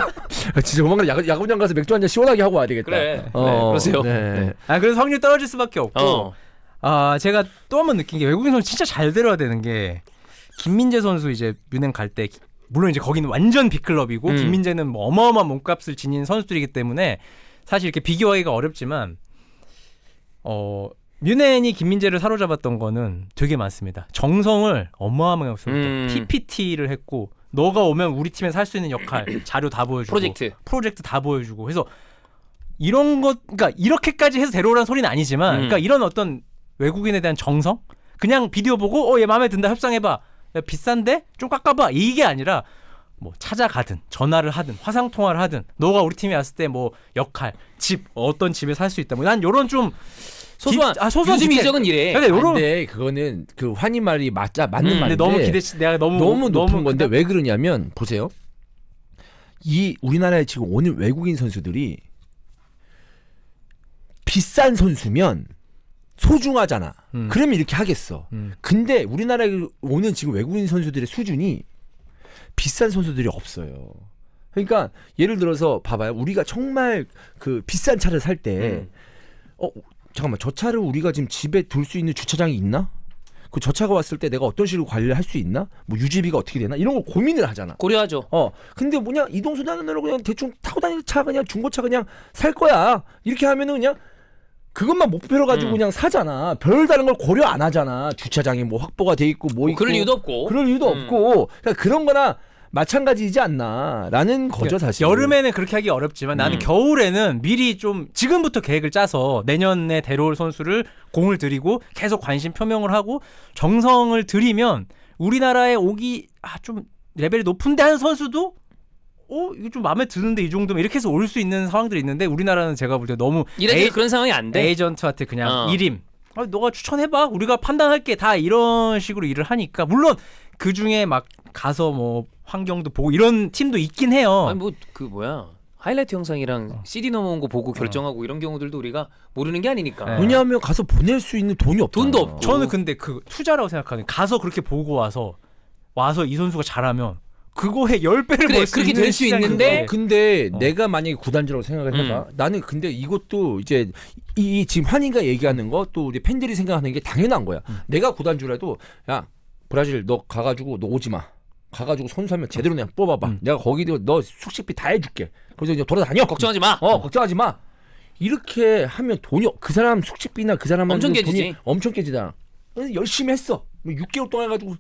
조만간 야구장 가서 맥주 한잔 시원하게 하고 와야 되겠다. 그래. 그러세요. 네. 그래서 확률 떨어질 수밖에 없고. 제가 또 한 번 느낀 게 외국인 선수 진짜 잘 데려야 되는 게 김민재 선수 이제 뮌헨 갈 때 물론 이제 거기는 완전 빅클럽이고 김민재는 뭐 어마어마한 몸값을 지닌 선수들이기 때문에 사실 이렇게 비교하기가 어렵지만 뮌헨이 김민재를 사로잡았던 거는 되게 많습니다. 정성을 어마어마하게 쏟았다. PPT를 했고 너가 오면 우리 팀에 살 수 있는 역할 자료 다 보여주고 프로젝트 다 보여주고 그래서 이런 것 그러니까 이렇게까지 해서 데려오라는 소리는 아니지만 그러니까 이런 어떤 외국인에 대한 정성 그냥 비디오 보고 얘 마음에 든다 협상해봐 야, 비싼데 좀 깎아봐 이게 아니라 뭐 찾아가든 전화를 하든 화상 통화를 하든 너가 우리 팀에 왔을 때 뭐 역할 집 어떤 집에 살 수 있다 뭐 난 요런 좀 소소한 요즘 이적은 이래. 근데 그거는 그 환희 말이 맞는 말인데 너무 내가 너무 높은 건데 왜 그러냐면 보세요. 이 우리나라에 지금 오는 외국인 선수들이 비싼 선수면 소중하잖아. 그러면 이렇게 하겠어. 근데 우리나라에 오는 지금 외국인 선수들의 수준이 비싼 선수들이 없어요. 그러니까 예를 들어서 봐봐요. 우리가 정말 그 비싼 차를 살 때 잠깐만 저 차를 우리가 지금 집에 둘 수 있는 주차장이 있나? 그 저 차가 왔을 때 내가 어떤 식으로 관리를 할 수 있나? 뭐 유지비가 어떻게 되나? 이런 걸 고민을 하잖아. 고려하죠. 근데 뭐냐 이동수단으로 그냥 대충 타고 다니는 차 그냥 중고차 그냥 살 거야. 이렇게 하면은 그냥 그것만 목표로 가지고 그냥 사잖아. 별다른 걸 고려 안 하잖아. 주차장이 뭐 확보가 돼 있고 뭐 있고. 그럴 이유도 없고. 그러니까 그런 거나 마찬가지이지 않나라는 거죠 사실. 여름에는 그렇게 하기 어렵지만 나는 겨울에는 미리 좀 지금부터 계획을 짜서 내년에 데려올 선수를 공을 들이고 계속 관심 표명을 하고 정성을 들이면 우리나라에 오기 좀 레벨이 높은데 하는 선수도 이게 좀 마음에 드는데 이 정도면 이렇게 해서 올 수 있는 상황들이 있는데 우리나라는 제가 볼 때 너무 그런 상황이 안 돼. 에이전트한테 그냥 일임 너가 추천해봐 우리가 판단할게 다 이런 식으로 일을 하니까 물론 그 중에 막 가서 뭐 환경도 보고 이런 팀도 있긴 해요. 아니 뭐 그 뭐야 하이라이트 영상이랑 CD 넘어온 거 보고 결정하고 이런 경우들도 우리가 모르는 게 아니니까. 네. 왜냐하면 가서 보낼 수 있는 돈이 없잖아. 돈도 없고. 저는 근데 그 투자라고 생각하는 가서 그렇게 보고 와서 이 선수가 잘하면 그거에 10배를 벌 수 그렇게 될 수 있는데 근데 내가 만약에 구단주라고 생각을 해봐. 나는 근데 이것도 이제 이 지금 환희가 얘기하는 거 또 우리 팬들이 생각하는 게 당연한 거야. 내가 구단주라도 야 브라질 너 가가지고 너 오지 마. 가가지고 선수 하면 제대로 그냥 뽑아봐. 내가 거기도 너 숙식비 다 해줄게. 그래서 이제 돌아다녀. 걱정하지 마. 걱정하지 마. 이렇게 하면 돈이 그 사람 숙식비나 그 사람한테 엄청 깨지지. 돈이 엄청 깨지잖아. 그래서 열심히 했어. 6개월 동안 해가지고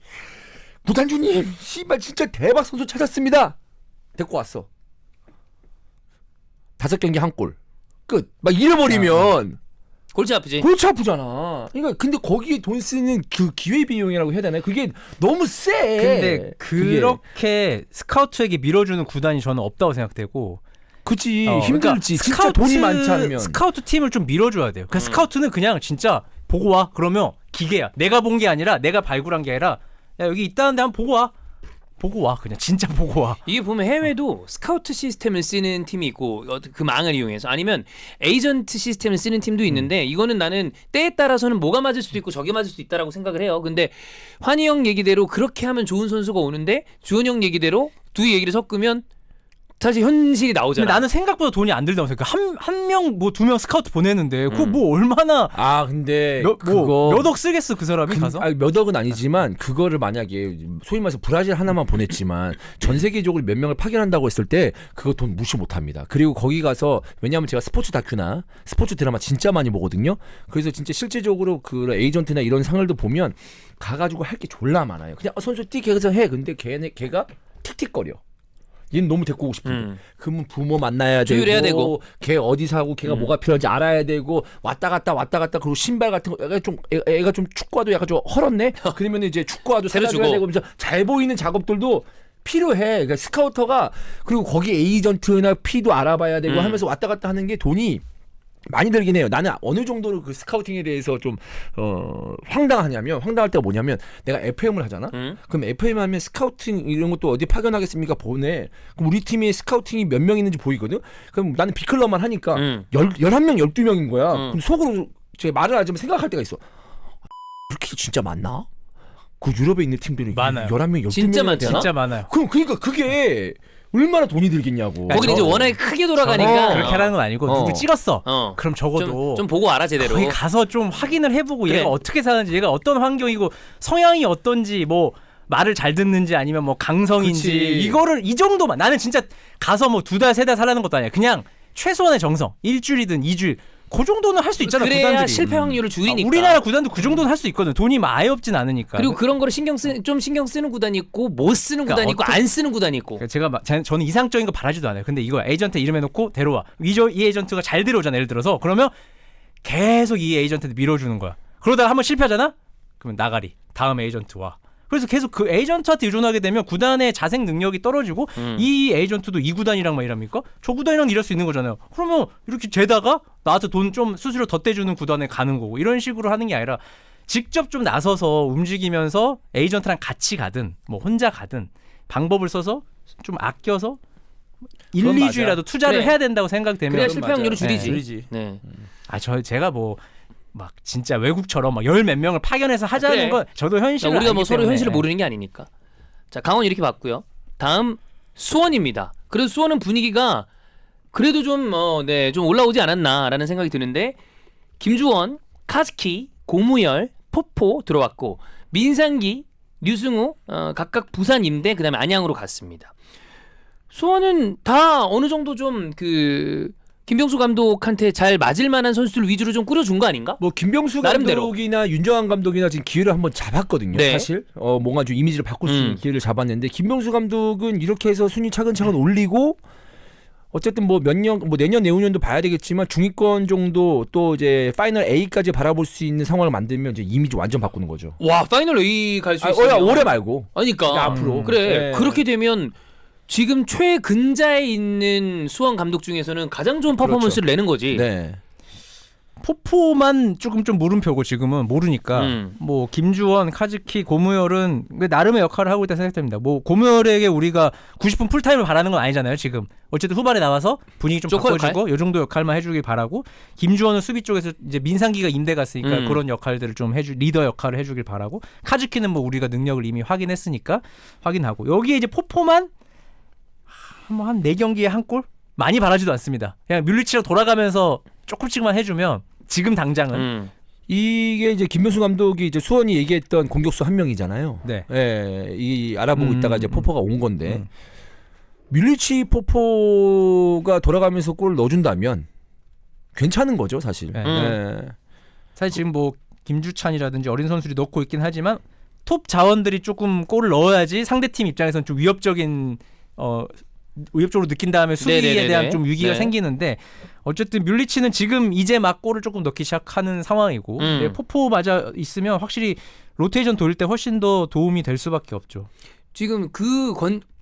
구단주님, 씨발 진짜 대박 선수 찾았습니다. 데리고 왔어. 5경기 한 골. 끝. 막 잃어버리면 골치 아프지. 골치 아프잖아. 그러니까 근데 거기에 돈 쓰는 그 기회 비용이라고 해야 되나? 그게 너무 세. 근데 그렇게 스카우트에게 밀어주는 구단이 저는 없다고 생각되고. 그치 힘들지. 그러니까 진짜 돈이 많지 않으면. 스카우트 팀을 좀 밀어줘야 돼요. 그러니까 스카우트는 그냥 진짜 보고 와. 그러면 기계야. 내가 본 게 아니라 내가 발굴한 게 아니라 야 여기 있다는데 한번 보고 와. 보고 와 그냥 진짜 보고 와. 이게 보면 해외도 스카우트 시스템을 쓰는 팀이 있고 그 망을 이용해서 아니면 에이전트 시스템을 쓰는 팀도 있는데 이거는 나는 때에 따라서는 뭐가 맞을 수도 있고 저게 맞을 수도 있다라고 생각을 해요. 근데 환희 형 얘기대로 그렇게 하면 좋은 선수가 오는데 주원 형 얘기대로 두 얘기를 섞으면 사실 현실이 나오잖아. 근데 나는 생각보다 돈이 안 들다고 생각해. 한 명 뭐 2명 스카우트 보내는데 그거 뭐 얼마나 근데 몇억 쓰겠어 그 사람이 가서? 몇 억은 아니지만 그거를 만약에 소위 말해서 브라질 하나만 보냈지만 전 세계적으로 몇 명을 파견한다고 했을 때 그거 돈 무시 못합니다. 그리고 거기 가서 왜냐하면 제가 스포츠 다큐나 스포츠 드라마 진짜 많이 보거든요. 그래서 진짜 실제적으로 그 에이전트나 이런 상을도 보면 가가지고 할 게 졸라 많아요. 그냥 선수 뛰게해서 해. 근데 걔가 틱틱거려. 얘는 너무 데리고 오고 싶은데 그러면 부모 만나야 되고, 조율해야 되고 걔 어디 사고 걔가 뭐가 필요한지 알아야 되고 왔다 갔다 그리고 신발 같은 거 애가 좀 축구화도 약간 좀 헐었네. 그러면 이제 축구화도 새로 사줘야 되고 잘 보이는 작업들도 필요해. 그러니까 스카우터가 그리고 거기 에이전트나 피도 알아봐야 되고 하면서 왔다 갔다 하는 게 돈이 많이 들긴 해요. 나는 어느 정도로 그 스카우팅에 대해서 좀 황당할 때가 뭐냐면 내가 FM을 하잖아. 그럼 FM 하면 스카우팅 이런 것도 어디 파견하겠습니까? 보내. 그럼 우리 팀에 스카우팅이 몇 명 있는지 보이거든. 그럼 나는 B클럽만 하니까 11명, 12명인 거야. 그럼 속으로 제 말을 하지만 생각할 때가 있어. 그렇게 진짜 많나? 그 유럽에 있는 팀들이 많아요. 11명, 12명 진짜 많잖아. 진짜 많아요. 그러니까 그게 얼마나 돈이 들겠냐고. 거기는 이제 워낙에 크게 돌아가니까 그렇게 하라는 건 아니고 누구 찍었어. 좀, 그럼 적어도 좀 보고 알아 제대로. 거기 가서 좀 확인을 해보고 그래. 얘가 어떻게 사는지, 얘가 어떤 환경이고 성향이 어떤지, 뭐 말을 잘 듣는지 아니면 뭐 강성인지 그치. 이거를 이 정도만. 나는 진짜 가서 뭐 2달 3달 살라는 것도 아니야. 그냥 최소한의 정성, 일주일이든 2주일 그 정도는 할 수 있잖아. 그래야 구단들이. 실패 확률을 줄이니까. 우리나라 구단도 그 정도는 할 수 있거든. 돈이 아예 없진 않으니까. 그리고 그런 거를 신경 쓰는 구단이 있고 못 쓰는 그러니까 구단이 있고 안 쓰는 구단이 있고. 제가 저는 이상적인 거 바라지도 않아요. 근데 이거 에이전트 이름 해놓고 데려와. 이 에이전트가 잘 데려오잖아. 예를 들어서 그러면 계속 이 에이전트한테 밀어주는 거야. 그러다가 한번 실패하잖아? 그러면 나가리. 다음 에이전트 와. 그래서 계속 그 에이전트한테 의존하게 되면 구단의 자생 능력이 떨어지고 이 에이전트도 이 구단이랑 막 일합니까? 저 구단이랑 일할 수 있는 거잖아요. 그러면 이렇게 재다가 나한테 돈 좀 수수료 더 떼주는 구단에 가는 거고, 이런 식으로 하는 게 아니라 직접 좀 나서서 움직이면서 에이전트랑 같이 가든 뭐 혼자 가든 방법을 써서 좀 아껴서 1, 그건 2주라도 투자를 그래. 해야 된다고 생각되면 그래야 실패 확률을 맞아요. 줄이지. 네. 제가 뭐 막 진짜 외국처럼 막 10몇 명을 파견해서 하자는 그래. 건 저도 현실을 우리가 뭐 알기 서로 때문에. 현실을 모르는 게 아니니까. 자, 강원 이렇게 봤고요. 다음 수원입니다. 그래도 수원은 분위기가 그래도 좀 올라오지 않았나라는 생각이 드는데, 김주원, 카즈키, 고무열, 포포 들어왔고, 민상기, 류승우 각각 부산 임대 그다음에 안양으로 갔습니다. 수원은 다 어느 정도 좀 김병수 감독한테 잘 맞을 만한 선수들 위주로 좀 꾸려준 거 아닌가? 뭐 김병수 나름대로. 감독이나 윤정환 감독이나 지금 기회를 한번 잡았거든요. 네. 사실 뭔가 좀 이미지를 바꿀 수 있는 기회를 잡았는데, 김병수 감독은 이렇게 해서 순위 차근차근 올리고, 어쨌든 뭐 내년 내후년도 봐야 되겠지만 중위권 정도 또 이제 파이널 A까지 바라볼 수 있는 상황을 만들면 이제 이미지 완전 바꾸는 거죠. 와, 파이널 A 갈 수 있어. 올해 말고. 그러니까 앞으로. 그래. 네. 그렇게 되면 지금 최근자에 있는 수원 감독 중에서는 가장 좋은 퍼포먼스를 내는 거지. 네. 포포만 조금 좀 물음표고 지금은 모르니까 뭐 김주원, 카즈키, 고무열은 나름의 역할을 하고 있다 생각됩니다. 뭐 고무열에게 우리가 90분 풀타임을 바라는 건 아니잖아요. 지금 어쨌든 후반에 나와서 분위기 좀 조커 바꿔주고 요 정도 역할만 해주길 바라고, 김주원은 수비 쪽에서 이제 민상기가 임대 갔으니까 그런 역할들을 좀 리더 역할을 해주길 바라고, 카즈키는 뭐 우리가 능력을 이미 확인했으니까 확인하고, 여기에 이제 포포만 한 4경기에 한 골? 많이 바라지도 않습니다. 그냥 뮬리치로 돌아가면서 조금씩만 해주면 지금 당장은 이게 이제 김병수 감독이 이제 수원이 얘기했던 공격수 한 명이잖아요. 네. 예, 이 알아보고 있다가 이제 포포가 온 건데, 밀리치 포포가 돌아가면서 골을 넣어준다면 괜찮은 거죠, 사실. 네. 예. 사실 지금 뭐 김주찬이라든지 어린 선수들이 넣고 있긴 하지만 톱 자원들이 조금 골을 넣어야지 상대팀 입장에서는 좀 위협적으로 느낀 다음에 수비에 네네네네. 대한 좀 위기가 네. 생기는데, 어쨌든 뮬리치는 지금 이제 막 골을 조금 넣기 시작하는 상황이고, 포포 맞아 있으면 확실히 로테이션 돌릴 때 훨씬 더 도움이 될 수밖에 없죠. 지금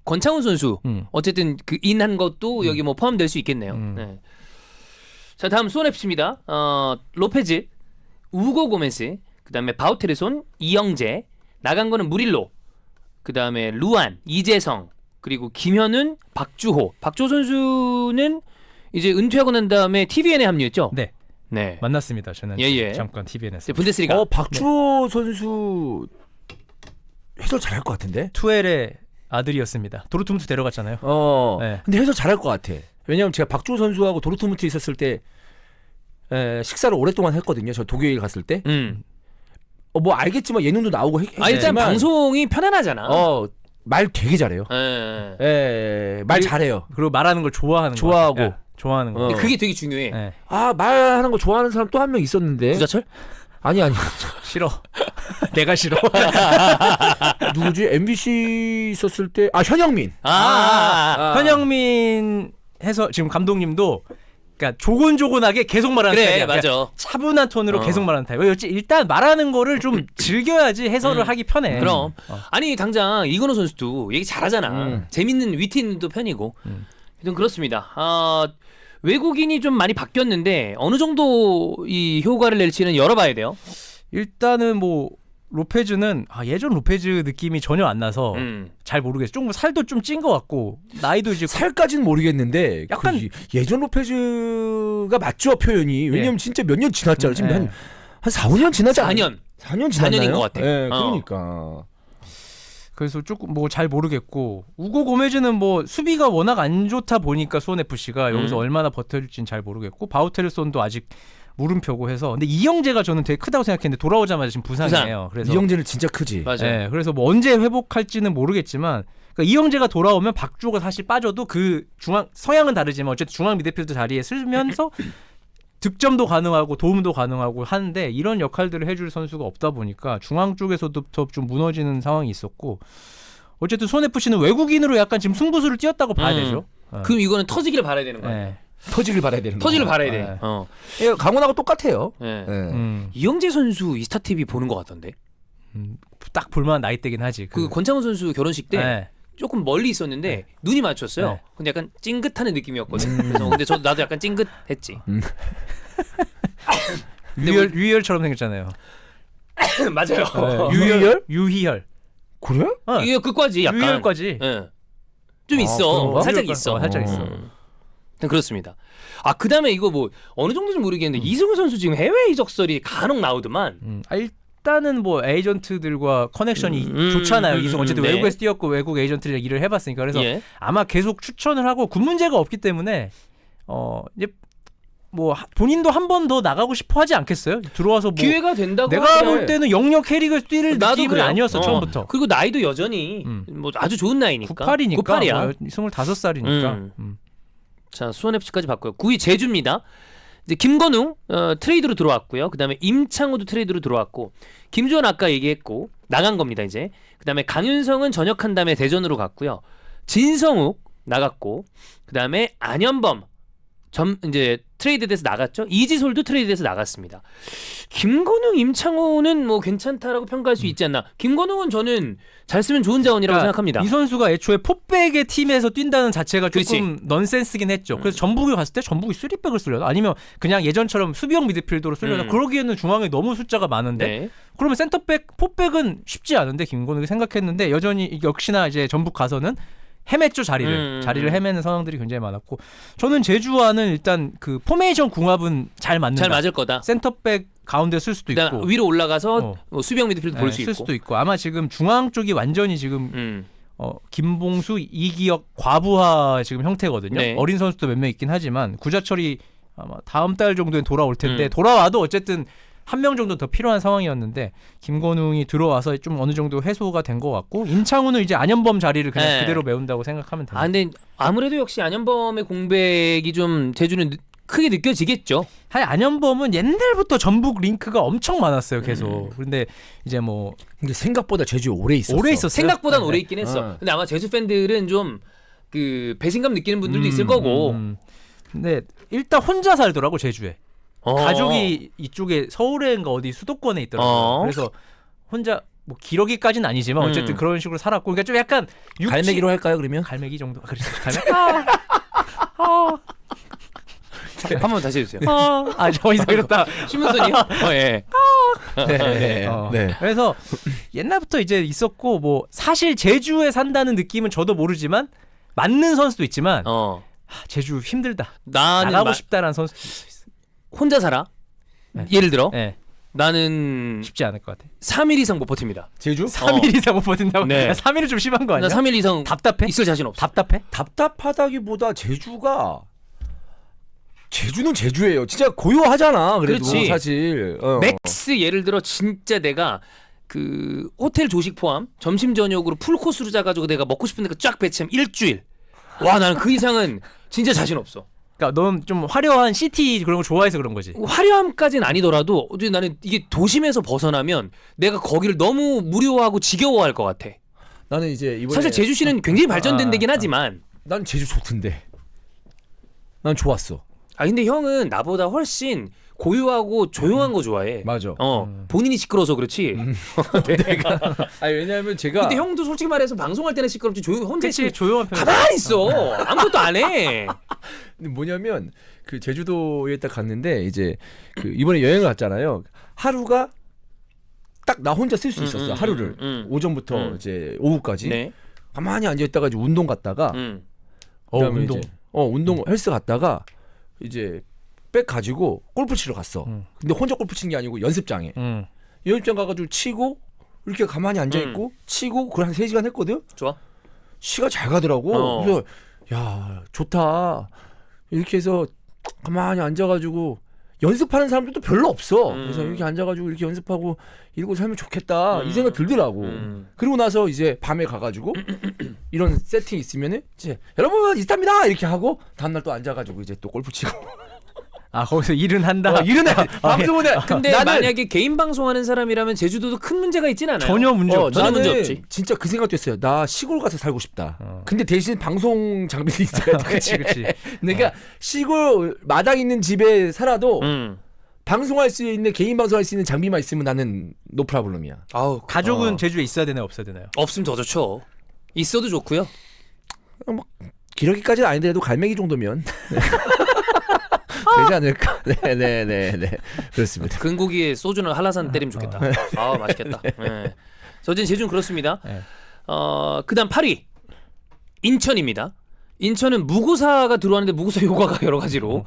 권창훈 선수 어쨌든 인한 것도 여기 뭐 포함될 수 있겠네요. 네. 자, 다음 수원 FC입니다. 로페즈, 우고 고메스, 그다음에 바우테르손, 이영재, 나간 거는 무릴로, 그다음에 루안, 이재성, 그리고 김현훈, 박주호. 박주호 선수는 이제 은퇴하고 난 다음에 TVN에 합류했죠? 네. 네. 만났습니다. 저는 예. 잠깐 TVN에서. 분데스리가. 박주호 선수 해설 잘할 것 같은데? 투엘의 아들이었습니다. 도르트문트 데려갔잖아요. 네. 근데 해설 잘할 것 같아. 왜냐면 제가 박주호 선수하고 도르트문트 있었을 때 식사를 오랫동안 했거든요. 저 독일 갔을 때. 뭐 알겠지만 예능도 나오고 일단 했지만 방송이 편안하잖아. 말 되게 잘해요. 말 잘해요. 그리고 말하는 걸 좋아하는 좋아하고. 거. 좋아하는 거. 근데 그게 되게 중요해. 네. 말하는 거 좋아하는 사람 또 한 명 있었는데. 구자철? 아니. 싫어. 내가 싫어. 누구지? MBC 있었을 때 현영민. 현영민 해서 지금 감독님도 그러니까 조곤조곤하게 계속 말하는 그래, 타입이야. 맞아. 차분한 톤으로 계속 말하는 타입. 일단 말하는 거를 좀 즐겨야지 해설을 하기 편해. 그럼. 아니 당장 이건호 선수도 얘기 잘하잖아. 재밌는 위트 있는 또 편이고. 좀 그렇습니다. 외국인이 좀 많이 바뀌었는데 어느 정도 이 효과를 낼지는 열어봐야 돼요. 일단은 뭐 로페즈는 예전 로페즈 느낌이 전혀 안 나서 잘 모르겠어요. 조금 살도 좀 찐 것 같고 나이도 이제 살까지는 모르겠는데 약간- 그 예전 로페즈가 맞죠 표현이. 왜냐면 진짜 몇 년 지났잖아요. 지금 한 4, 5년 지나지 않아요? 4년 지났나요? 4년인 것 같아. 네, 그러니까. 그래서 조금 뭐 잘 모르겠고 우고 고메즈는 뭐 수비가 워낙 안 좋다 보니까 수원 FC가 여기서 얼마나 버텨줄지는 잘 모르겠고 바우테르손도 아직 물음표고 해서 근데 이영재가 저는 되게 크다고 생각했는데 돌아오자마자 지금 부상이에요. 그래서 이영재는 진짜 크지. 맞아요. 네, 그래서 뭐 언제 회복할지는 모르겠지만 그러니까 이영재가 돌아오면 박주호가 사실 빠져도 그 중앙 성향은 다르지만 어쨌든 중앙 미드필드 자리에 쓰면서 득점도 가능하고 도움도 가능하고 하는데 이런 역할들을 해줄 선수가 없다 보니까 중앙 쪽에서부터 좀 무너지는 상황이 있었고 어쨌든 수원 FC는 외국인으로 약간 지금 승부수를 띄었다고 봐야 되죠. 그럼 이거는 터지기를 바라야 되는 거예요. 네. 터지길 바라야 되는 거. 터지를 바라야 돼. 네. 예, 강원하고 똑같아요. 네. 예. 이영재 선수 이스타 TV 보는 것 같던데. 딱 볼만한 나이대긴 하지. 그 권창훈 선수 결혼식 때 네. 조금 멀리 있었는데 눈이 맞췄어요. 네. 근데 약간 찡긋하는 느낌이었거든. 그래서 근데 나도 약간 찡긋했지. 유희열처럼 생겼잖아요. 맞아요. 유희열. 그래? 이게 끝까지 약간. 유희열까지. 예. 좀 아, 있어. 그런가? 살짝 있어. 살짝 있어. 그렇습니다. 그다음에 이거 뭐 어느 정도인지 모르겠는데 이승우 선수 지금 해외 이적설이 간혹 나오더만. 일단은 뭐 에이전트들과 커넥션이 좋잖아요. 이승 어쨌든 네. 외국에서 뛰었고 외국 에이전트랑 일을 해봤으니까 그래서 예. 아마 계속 추천을 하고 군 문제가 없기 때문에 이제 뭐 본인도 한 번 더 나가고 싶어 하지 않겠어요? 들어와서 뭐 기회가 된다고 내가 하더라고요. 볼 때는 영역 캐릭을 뛸 나도 느낌은 그래요. 아니었어 처음부터. 그리고 나이도 여전히 뭐 아주 좋은 나이니까. 98이니까 98이야. 25살이니까. 자, 수원 FC까지 봤고요. 9위 제주입니다. 이제 김건웅 트레이드로 들어왔고요. 그다음에 임창호도 트레이드로 들어왔고 김주원 아까 얘기했고 나간 겁니다, 이제. 그다음에 강윤성은 전역한 다음에 대전으로 갔고요. 진성욱 나갔고 그다음에 안현범 이제 트레이드돼서 나갔죠. 이지솔도 트레이드돼서 나갔습니다. 김건웅, 임창호는 뭐 괜찮다라고 평가할 수 있지 않나. 김건웅은 저는 잘 쓰면 좋은 자원이라고 생각합니다. 이 선수가 애초에 포백의 팀에서 뛴다는 자체가 조금 그렇지. 넌센스긴 했죠. 그래서 전북에 갔을 때 전북이 3백을 쓰려나 아니면 그냥 예전처럼 수비형 미드필더로 쓰려나 그러기에는 중앙에 너무 숫자가 많은데 네. 그러면 센터백 포백은 쉽지 않은데 김건욱이 생각했는데 여전히 역시나 이제 전북 가서는 헤맸죠 자리를 헤매는 상황들이 굉장히 많았고 저는 제주와는 일단 그 포메이션 궁합은 잘 맞는다. 잘 맞을 거다. 센터백 가운데 쓸 수도 그다음 있고 위로 올라가서 뭐 수비형 미드필드 볼 수 쓸 있고. 수도 있고 아마 지금 중앙 쪽이 완전히 지금 김봉수, 이기혁 과부하 지금 형태거든요. 네. 어린 선수도 몇 명 있긴 하지만 구자철이 아마 다음 달 정도엔 돌아올 텐데 돌아와도 어쨌든 한 명 정도 더 필요한 상황이었는데 김건웅이 들어와서 좀 어느 정도 해소가 된 것 같고 임창우는 이제 안현범 자리를 그냥 네. 그대로 메운다고 생각하면 됩니다. 근데 아무래도 역시 안현범의 공백이 좀 제주는 크게 느껴지겠죠. 안현범은 옛날부터 전북 링크가 엄청 많았어요, 계속. 그런데 이제 뭐 근데 생각보다 제주에 오래 있었어. 오래 있었어요. 생각보단 네. 오래 있긴 했어. 근데 아마 제주 팬들은 좀 그 배신감 느끼는 분들도 있을 거고. 근데 일단 혼자 살더라고 제주에. 어. 가족이 이쪽에 서울에인가 어디 수도권에 있더라고요. 그래서 혼자 뭐 기러기까지는 아니지만 어쨌든 그런 식으로 살았고 그러니까 좀 약간 갈매기로 할까요 그러면? 갈매기 정도. 그렇죠. 한 번 다시 해주세요. 저 이상했다. 심은선이요? 예. 네. 그래서 옛날부터 이제 있었고 뭐 사실 제주에 산다는 느낌은 저도 모르지만 맞는 선수도 있지만 제주 힘들다. 나는 나가고 싶다라는 선수도 있어. 혼자 살아. 네. 예를 들어 네. 나는 쉽지 않을 것 같아. 3일 이상 못 버팁니다. 제주? 3일 이상 못 버틴다고? 네. 3일은 좀 심한 거 아니야? 나 3일 이상 답답해? 있을 자신 없어. 답답해? 답답하다기보다 제주는 제주예요. 진짜 고요하잖아. 그래도 그렇지. 사실. 맥스 예를 들어 진짜 내가 그 호텔 조식 포함 점심 저녁으로 풀 코스로 자가지고 내가 먹고 싶은 데가 쫙 배치하면 일주일. 와 나는 그 이상은 진짜 자신 없어. 그러니까 넌 좀 화려한 시티 그런 거 좋아해서 그런 거지. 화려함까지는 아니더라도 어쨌든 나는 이게 도심에서 벗어나면 내가 거기를 너무 무료하고 지겨워할 것 같아. 나는 이제 이번에 사실 제주시는 굉장히 발전된 데긴 하지만 난 제주 좋던데. 난 좋았어. 근데 형은 나보다 훨씬 고요하고 조용한 거 좋아해. 맞아. 본인이 시끄러워서 그렇지. 내가 왜냐하면 제가 근데 형도 솔직히 말해서 방송할 때는 시끄럽지 혼자 그치 있으면 조용한 편. 가만히 있어. 아무것도 안 해. 근데 뭐냐면 그 제주도에 딱 갔는데 이제 그 이번에 여행을 갔잖아요. 하루가 딱 나 혼자 쓸 수 있었어. 하루를 오전부터 이제 오후까지 네. 가만히 앉아 있다가 이제 운동 갔다가 그다음에 운동. 이제 운동 헬스 갔다가 이제 백 가지고 골프 치러 갔어. 근데 혼자 골프 치는 게 아니고 연습장에. 연습장 가가지고 치고 이렇게 가만히 앉아 있고 치고 그걸 한 3시간 했거든. 좋아. 시가 잘 가더라고. 그래서 야 좋다. 이렇게 해서 가만히 앉아가지고 연습하는 사람들도 별로 없어. 그래서 이렇게 앉아가지고 이렇게 연습하고 이러고 살면 좋겠다 이 생각 들더라고. 그리고 나서 이제 밤에 가가지고 이런 세팅 있으면은 이제 여러분 있답니다 이렇게 하고 다음날 또 앉아가지고 이제 또 골프 치고. 아 거기서 일은 한다. 이런 애 방송은 해. 근데 나는 만약에 개인 방송하는 사람이라면 제주도도 큰 문제가 있진 않아요. 전혀 문제 없죠. 전혀 문제 나는 없지. 진짜 그 생각도 했어요. 나 시골 가서 살고 싶다. 근데 대신 방송 장비도 있어야 돼. 그렇지. 그러니까 시골 마당 있는 집에 살아도 방송할 수 있는 개인 방송할 수 있는 장비만 있으면 나는 노 프라블럼이야. 아우 가족은 제주에 있어야 되나요, 없어야 되나요? 없으면 더 좋죠. 있어도 좋고요. 기러기까지는 아니더라도 갈매기 정도면 되지 않을까. 네네네 그렇습니다. 근고기에 소주는 한라산 때리면 좋겠다. 아 맛있겠다. 네. 어쨌든 제주는 그렇습니다. 네. 그다음 8위 인천입니다. 인천은 무고사가 들어왔는데 무고사 효과가 여러 가지로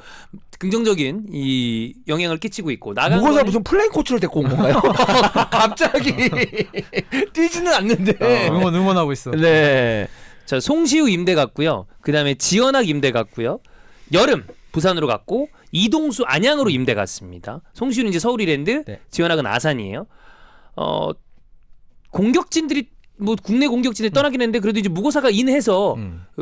긍정적인 이 영향을 끼치고 있고 나간 무고사 거는 무슨 플레잉 코치를 데리고 온 건가요? 갑자기 뛰지는 않는데. 응원하고 있어. 네. 자 송시우 임대 갔고요. 그다음에 지연학 임대 갔고요. 여름 부산으로 갔고 이동수 안양으로 임대 갔습니다. 송시우는 이제 서울이랜드, 네. 지연학은 아산이에요. 공격진들이 뭐 국내 공격진에 떠나긴 했는데 그래도 이제 무고사가 인해서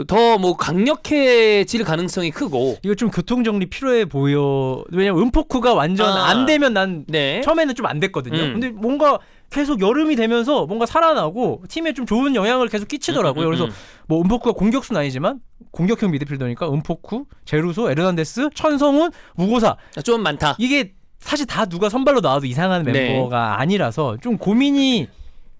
더 뭐 강력해질 가능성이 크고. 이거 좀 교통 정리 필요해 보여. 왜냐면 은포크가 완전 안 되면 난 네. 처음에는 좀 안 됐거든요. 근데 뭔가 계속 여름이 되면서 뭔가 살아나고 팀에 좀 좋은 영향을 계속 끼치더라고요. 그래서 뭐 은포크가 공격수는 아니지만 공격형 미드필더니까 은포크, 제루소, 에르난데스, 천성훈, 무고사 좀 많다. 이게 사실 다 누가 선발로 나와도 이상한 네. 멤버가 아니라서 좀 고민이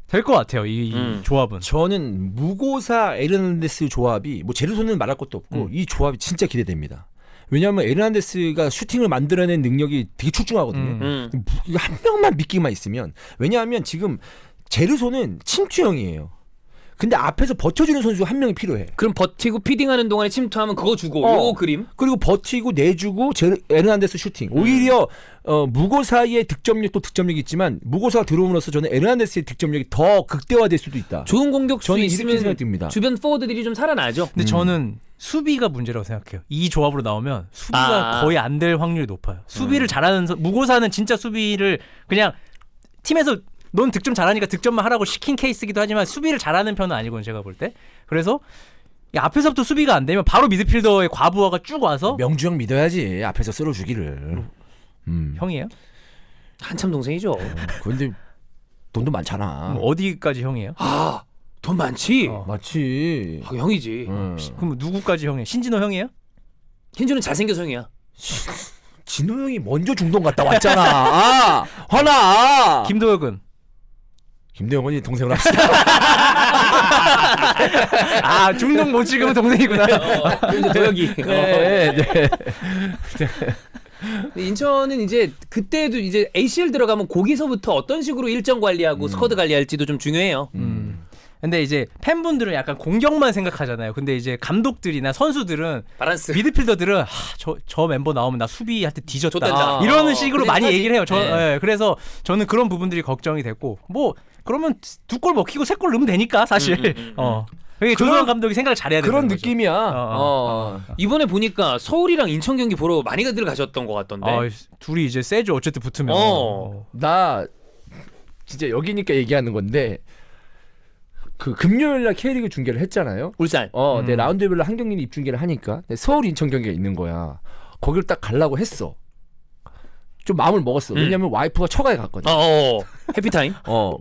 될 것 같아요. 이 조합은. 저는 무고사 에르난데스 조합이 뭐 제르소는 말할 것도 없고 이 조합이 진짜 기대됩니다. 왜냐하면 에르난데스가 슈팅을 만들어낸 능력이 되게 출중하거든요. 한 명만 믿기만 있으면. 왜냐하면 지금 제르소는 침투형이에요. 근데 앞에서 버텨주는 선수 한 명이 필요해. 그럼 버티고 피딩하는 동안에 침투하면 그거 주고 요 그림. 그리고 버티고 내주고 에르난데스 슈팅. 오히려 무고사의 득점력도 득점력이 있지만 무고사가 들어옴으로써 저는 에르난데스의 득점력이 더 극대화될 수도 있다. 좋은 공격수 저는 이렇게 있으면 생각이 듭니다. 주변 포워드들이 좀 살아나죠. 근데 저는 수비가 문제라고 생각해요. 이 조합으로 나오면 수비가 거의 안 될 확률이 높아요. 수비를 잘하는 무고사는 진짜 수비를 그냥 팀에서 넌 득점 잘하니까 득점만 하라고 시킨 케이스기도 하지만 수비를 잘하는 편은 아니거든요. 제가 볼 때. 그래서 앞에서부터 수비가 안 되면 바로 미드필더의 과부하가 쭉 와서 명주 형 믿어야지. 앞에서 쓸어주기를. 형이에요? 한참 동생이죠. 근데 돈도 많잖아. 어디까지 형이에요? 아, 돈 많지. 맞지. 아, 형이지. 그럼 누구까지 형이에요? 신진호 형이에요? 흰주는 잘생겨서 형이야. 진호 형이 먼저 중동 갔다 왔잖아. 아, 화나. 김도혁은? 김대영은 동생을 합시다. 아 중동 못 찍으면 동생이구나. 이제 도혁이. 네. 인천은 이제 그때도 이제 ACL 들어가면 거기서부터 어떤 식으로 일정 관리하고 스쿼드 관리할지도 좀 중요해요. 근데 이제 팬분들은 약간 공격만 생각하잖아요. 근데 이제 감독들이나 선수들은 바란스. 미드필더들은 저 멤버 나오면 나 수비할 때 뒤졌다. 좋단다. 이런 식으로 많이 그래야지. 얘기를 해요. 네. 예, 그래서 저는 그런 부분들이 걱정이 됐고 뭐 그러면 2골 먹히고 3골 넣으면 되니까 사실. 그게 조성환 감독이 생각을 잘해야 되는 그런 거죠. 느낌이야. 이번에 보니까 서울이랑 인천 경기 보러 많이들 가셨던 것 같던데. 둘이 이제 세죠. 어쨌든 붙으면. 나 진짜 여기니까 얘기하는 건데 그 금요일날 K리그 중계를 했잖아요. 울산. 내 라운드별로 한 경기는 입중계를 하니까 서울 인천 경기가 있는 거야. 거기를 딱 가려고 했어. 좀 마음을 먹었어. 왜냐면 와이프가 처가에 갔거든. 해피타임.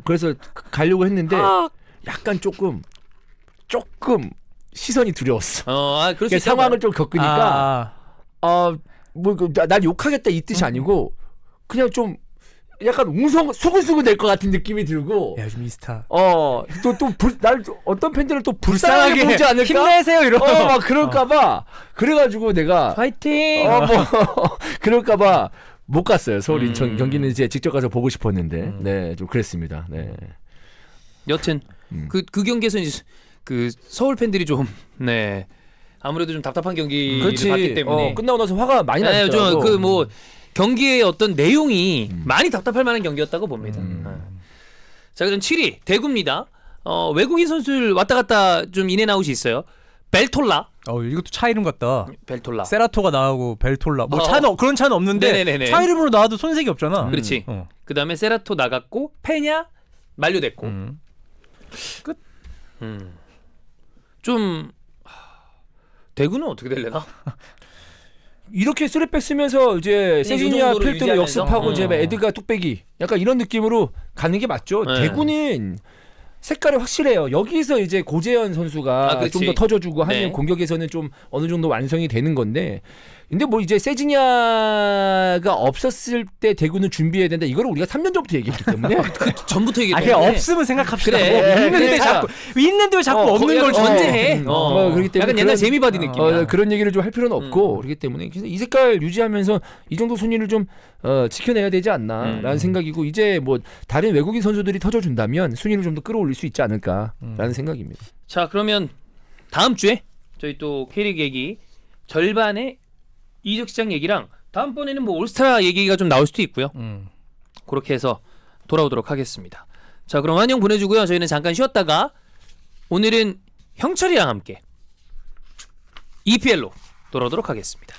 그래서 가려고 했는데 약간 조금 시선이 두려웠어. 그럴 수 있다. 상황을 좀 겪으니까 날 욕하겠다 이 뜻이 아니고 그냥 좀 약간 수근수근 될 것 같은 느낌이 들고 야, 요즘 이스타 날 어떤 팬들은 또 불쌍하게 보지 않을까? 힘내세요 이러고 막 그럴까봐 그래가지고 내가 파이팅. 그럴까봐 못 갔어요. 서울 인천 경기는 이제 직접 가서 보고 싶었는데 네, 좀 그랬습니다. 네. 여튼 그 경기에서 이제 그 서울 팬들이 좀 네. 아무래도 좀 답답한 경기를 그렇지. 봤기 때문에 끝나고 나서 화가 많이 네, 났더라고. 좀 그 뭐 경기의 어떤 내용이 많이 답답할 만한 경기였다고 봅니다. 자, 그럼 7위 대구입니다. 외국인 선수들 왔다 갔다 좀 인앤아웃이 있어요. 벨톨라. 이것도 차 이름 같다. 벨톨라. 세라토가 나오고 벨톨라. 뭐 차는 그런 차는 없는데 네네네네. 차 이름으로 나와도 손색이 없잖아. 그렇지. 어. 그다음에 세라토 나갔고 페냐 만료됐고. 끝. 좀 대구는 어떻게 될래나? 이렇게 쓰리백 쓰면서 이제 세징야 정도로 필드로 유지하면서? 역습하고 이제 에드가 뚝배기 약간 이런 느낌으로 가는 게 맞죠. 네. 대구는 색깔이 확실해요. 여기서 이제 고재현 선수가 그렇지. 좀 더 터져주고 하면 네. 공격에서는 좀 어느 정도 완성이 되는 건데, 근데 뭐 이제 세징야가 없었을 때 대구는 준비해야 된다. 이거를 우리가 3년 전부터 얘기했기 때문에 전부터 그냥 얘기했는데 없으면 생각합시다. 그래. 뭐 있는데 그래. 자꾸 있는데 왜 자꾸 없는 걸 언제 언제 해? 그렇기 때문에 약간 옛날 재미바디 느낌이야. 그런 얘기를 좀 할 필요는 없고 그렇기 때문에 그래서 이 색깔 유지하면서 이 정도 순위를 좀 지켜내야 되지 않나라는 생각이고, 이제 뭐 다른 외국인 선수들이 터져준다면 순위를 좀 더 끌어올릴 수 있지 않을까라는 생각입니다. 자, 그러면 다음 주에 저희 또 K리그 얘기 절반의 이적 시장 얘기랑 다음번에는 뭐 올스타 얘기가 좀 나올 수도 있고요. 그렇게 해서 돌아오도록 하겠습니다. 자, 그럼 환영 보내주고요. 저희는 잠깐 쉬었다가 오늘은 형철이랑 함께 EPL로 돌아오도록 하겠습니다.